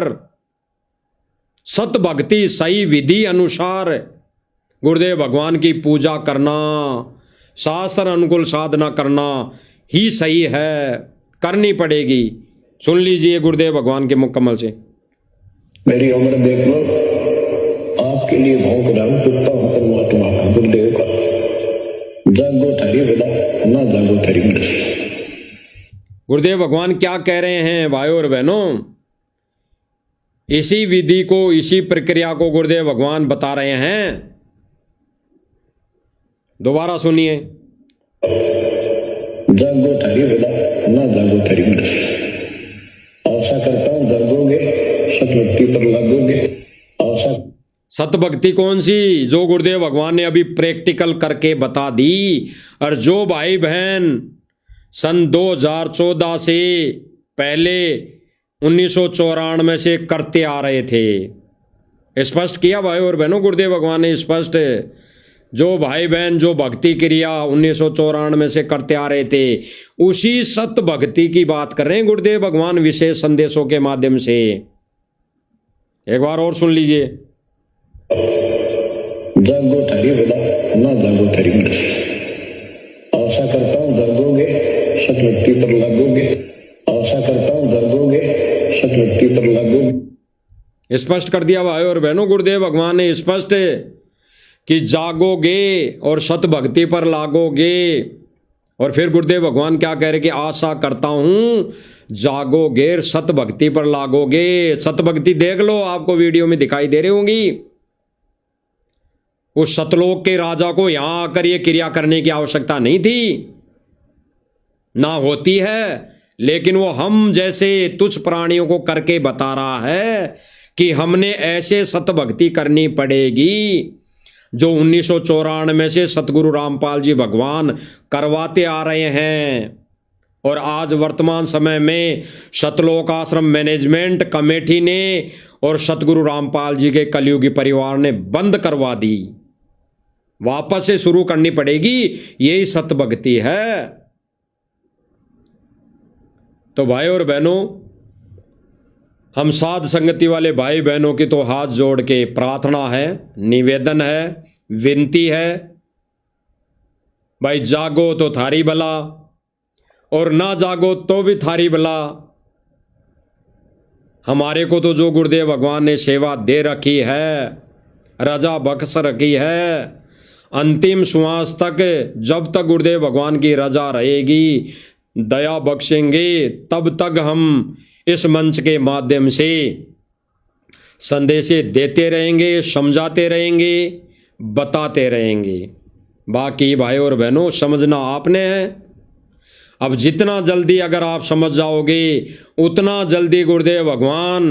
सत भक्ति सही विधि अनुसार गुरुदेव भगवान की पूजा करना, शास्त्र अनुकूल साधना करना ही सही है, करनी पड़ेगी। सुन लीजिए गुरुदेव भगवान के मुकम्मल से। मेरी उम्र देख लो, आपके लिए भौंक रहा हूं, कुत्ता हूं परमात्मा गुरुदेव का। जागो थारी बदा, ना जागो थारी मृत। गुरुदेव भगवान क्या कह रहे हैं भाइयों और बहनों, इसी विधि को, इसी प्रक्रिया को गुरुदेव भगवान बता रहे हैं। दोबारा सुनिए। जागो थारी बदा, ना जागो थारी मृत। आशा करता हूं जागोगे, सतभक्ति पर लागोगे। आशा सतभक्ति कौन सी? जो गुरुदेव भगवान ने अभी प्रैक्टिकल करके बता दी। और जो भाई बहन सन 2014 से पहले 1994 से करते आ रहे थे, स्पष्ट किया भाई और बहनों गुरुदेव भगवान ने स्पष्ट। जो भाई बहन जो भक्ति क्रिया 1994 से करते आ रहे थे, उसी सत भक्ति की बात कर रहे हैं गुरुदेव भगवान विशेष संदेशों के माध्यम से। एक बार और सुन लीजिए। जागो थारी बदा, ना जागो थारी मृत। आशा करता हूं जागोगे, सतभक्ति पर लागोगे। आशा करता हूं जागोगे, सतभक्ति पर लागोगे। स्पष्ट कर दिया भाई और बहनों गुरुदेव भगवान ने स्पष्ट कि जागोगे और सत भक्ति पर लागोगे। और फिर गुरुदेव भगवान क्या कह रहे कि आशा करता हूं जागोगे, सत भक्ति पर लागोगे। सत भक्ति देख लो, आपको वीडियो में दिखाई दे रही होंगी। उस सतलोक के राजा को यहां आकर यह क्रिया करने की आवश्यकता नहीं थी, ना होती है, लेकिन वो हम जैसे तुच्छ प्राणियों को करके बता रहा है कि हमने ऐसे सतभक्ति करनी पड़ेगी जो 1994 से सतगुरु रामपाल जी भगवान करवाते आ रहे हैं। और आज वर्तमान समय में सतलोक आश्रम मैनेजमेंट कमेटी ने और सतगुरु रामपाल जी के कलयुगी परिवार ने बंद करवा दी, वापस से शुरू करनी पड़ेगी। यही सतभक्ति है। तो भाई और बहनों, हम साध संगति वाले भाई बहनों की तो हाथ जोड़ के प्रार्थना है, निवेदन है, विनती है, भाई जागो तो थारी भला, और ना जागो तो भी थारी भला। हमारे को तो जो गुरुदेव भगवान ने सेवा दे रखी है, रजा बख्श रखी है, अंतिम श्वास तक जब तक गुरुदेव भगवान की रजा रहेगी, दया बख्शेंगे, तब तक हम इस मंच के माध्यम से संदेशे देते रहेंगे, समझाते रहेंगे, बताते रहेंगे। बाकी भाई और बहनों समझना आपने है। अब जितना जल्दी अगर आप समझ जाओगे उतना जल्दी गुरुदेव भगवान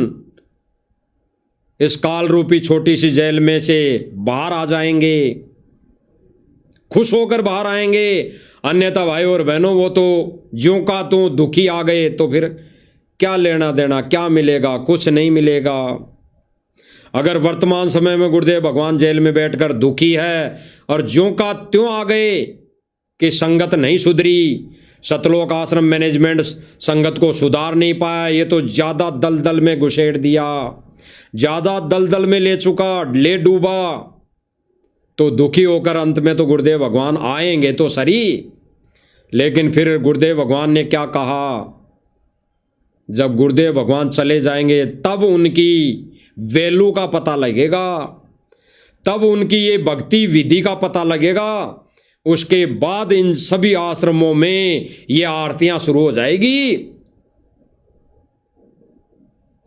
इस काल रूपी छोटी सी जेल में से बाहर आ जाएंगे, खुश होकर बाहर आएंगे। अन्यथा भाई और बहनों वो तो ज्यों का तो दुखी आ गए, तो फिर क्या लेना देना, क्या मिलेगा? कुछ नहीं मिलेगा। अगर वर्तमान समय में गुरुदेव भगवान जेल में बैठकर दुखी है और ज्यों का त्यों आ गए कि संगत नहीं सुधरी, सतलोक आश्रम मैनेजमेंट संगत को सुधार नहीं पाया, ये तो ज़्यादा दलदल में घुसेड़ दिया, ज़्यादा दलदल में ले चुका, ले डूबा। तो दुखी होकर अंत में तो गुरुदेव भगवान आएंगे तो सही, लेकिन फिर गुरुदेव भगवान ने क्या कहा, जब गुरुदेव भगवान चले जाएंगे तब उनकी वैल्यू का पता लगेगा, तब उनकी ये भक्ति विधि का पता लगेगा। उसके बाद इन सभी आश्रमों में ये आरतियां शुरू हो जाएगी।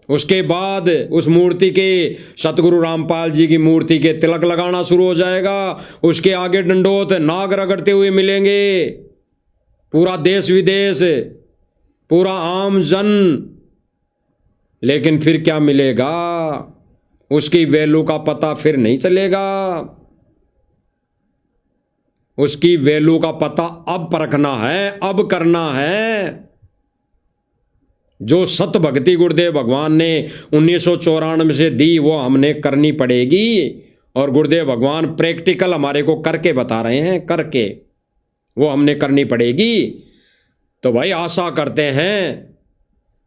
उसके बाद उस मूर्ति के, सतगुरु रामपाल जी की मूर्ति के तिलक लगाना शुरू हो जाएगा। उसके आगे दंडोत नाग रगड़ते हुए मिलेंगे, पूरा देश विदेश, पूरा आम जन। लेकिन फिर क्या मिलेगा, उसकी वैल्यू का पता फिर नहीं चलेगा। उसकी वैल्यू का पता अब परखना है, अब करना है। जो सत भक्ति गुरुदेव भगवान ने 1994 से दी वो हमने करनी पड़ेगी। और गुरुदेव भगवान प्रैक्टिकल हमारे को करके बता रहे हैं, करके वो हमने करनी पड़ेगी। तो भाई आशा करते हैं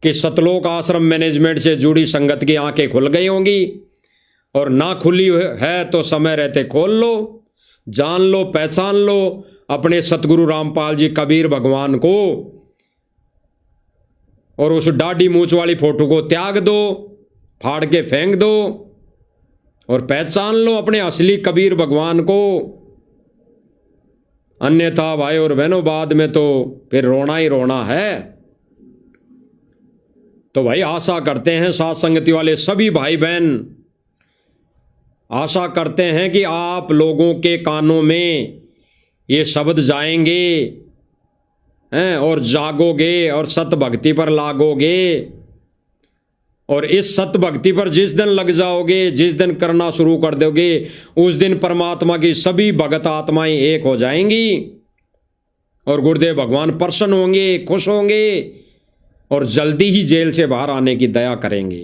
कि सतलोक आश्रम मैनेजमेंट से जुड़ी संगत की आंखें खुल गई होंगी, और ना खुली है तो समय रहते खोल लो, जान लो, पहचान लो अपने सतगुरु रामपाल जी कबीर भगवान को, और उस दाढ़ी मूछ वाली फोटो को त्याग दो, फाड़ के फेंक दो, और पहचान लो अपने असली कबीर भगवान को। अन्यथा भाई और बहनों बाद में तो फिर रोना ही रोना है। तो भाई आशा करते हैं साथ संगति वाले सभी भाई बहन, आशा करते हैं कि आप लोगों के कानों में ये शब्द जाएंगे हैं, और जागोगे और सत भक्ति पर लागोगे। और इस सत भक्ति पर जिस दिन लग जाओगे, जिस दिन करना शुरू कर दोगे, उस दिन परमात्मा की सभी भगत आत्माएं एक हो जाएंगी, और गुरुदेव भगवान प्रसन्न होंगे, खुश होंगे, और जल्दी ही जेल से बाहर आने की दया करेंगे।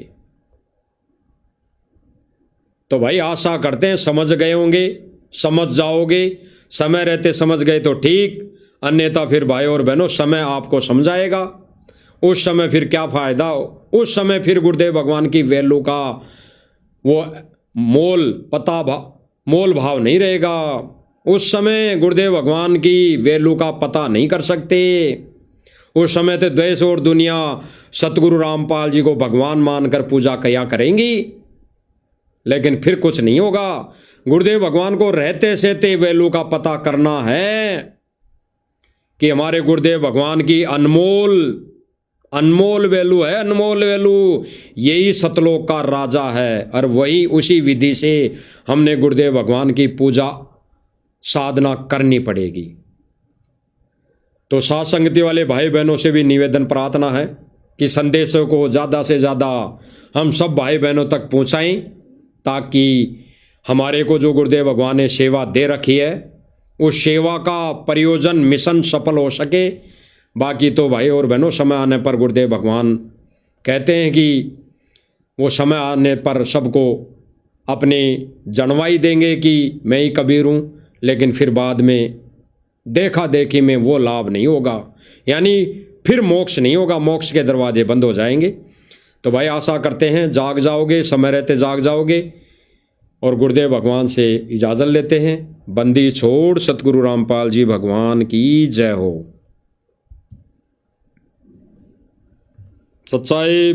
तो भाई आशा करते हैं समझ गए होंगे, समझ जाओगे। समय रहते समझ गए तो ठीक, अन्यथा फिर भाई और बहनों समय आपको समझाएगा। उस समय फिर क्या फायदा, उस समय फिर गुरुदेव भगवान की वैल्यू का वो मोल भाव नहीं रहेगा। उस समय गुरुदेव भगवान की वैल्यू का पता नहीं कर सकते। उस समय तो देश और दुनिया सतगुरु रामपाल जी को भगवान मानकर पूजा किया करेंगी, लेकिन फिर कुछ नहीं होगा। गुरुदेव भगवान को रहते सहते वैल्यू का पता करना है कि हमारे गुरुदेव भगवान की अनमोल वैल्यू है, अनमोल वैल्यू। यही सतलोक का राजा है, और वही उसी विधि से हमने गुरुदेव भगवान की पूजा साधना करनी पड़ेगी। तो साथ संगति वाले भाई बहनों से भी निवेदन प्रार्थना है कि संदेशों को ज़्यादा से ज़्यादा हम सब भाई बहनों तक पहुँचाएं, ताकि हमारे को जो गुरुदेव भगवान ने सेवा दे रखी है उस सेवा का प्रयोजन, मिशन सफल हो सके। बाकी तो भाई और बहनों समय आने पर गुरुदेव भगवान कहते हैं कि वो समय आने पर सबको अपने जनवाई देंगे कि मैं ही कबीर हूँ, लेकिन फिर बाद में देखा देखी में वो लाभ नहीं होगा, यानी फिर मोक्ष नहीं होगा, मोक्ष के दरवाजे बंद हो जाएंगे। तो भाई आशा करते हैं जाग जाओगे, समय रहते जाग जाओगे, और गुरुदेव भगवान से इजाज़त लेते हैं। बंदी छोड़ सतगुरु रामपाल जी भगवान की जय हो। सच्चाई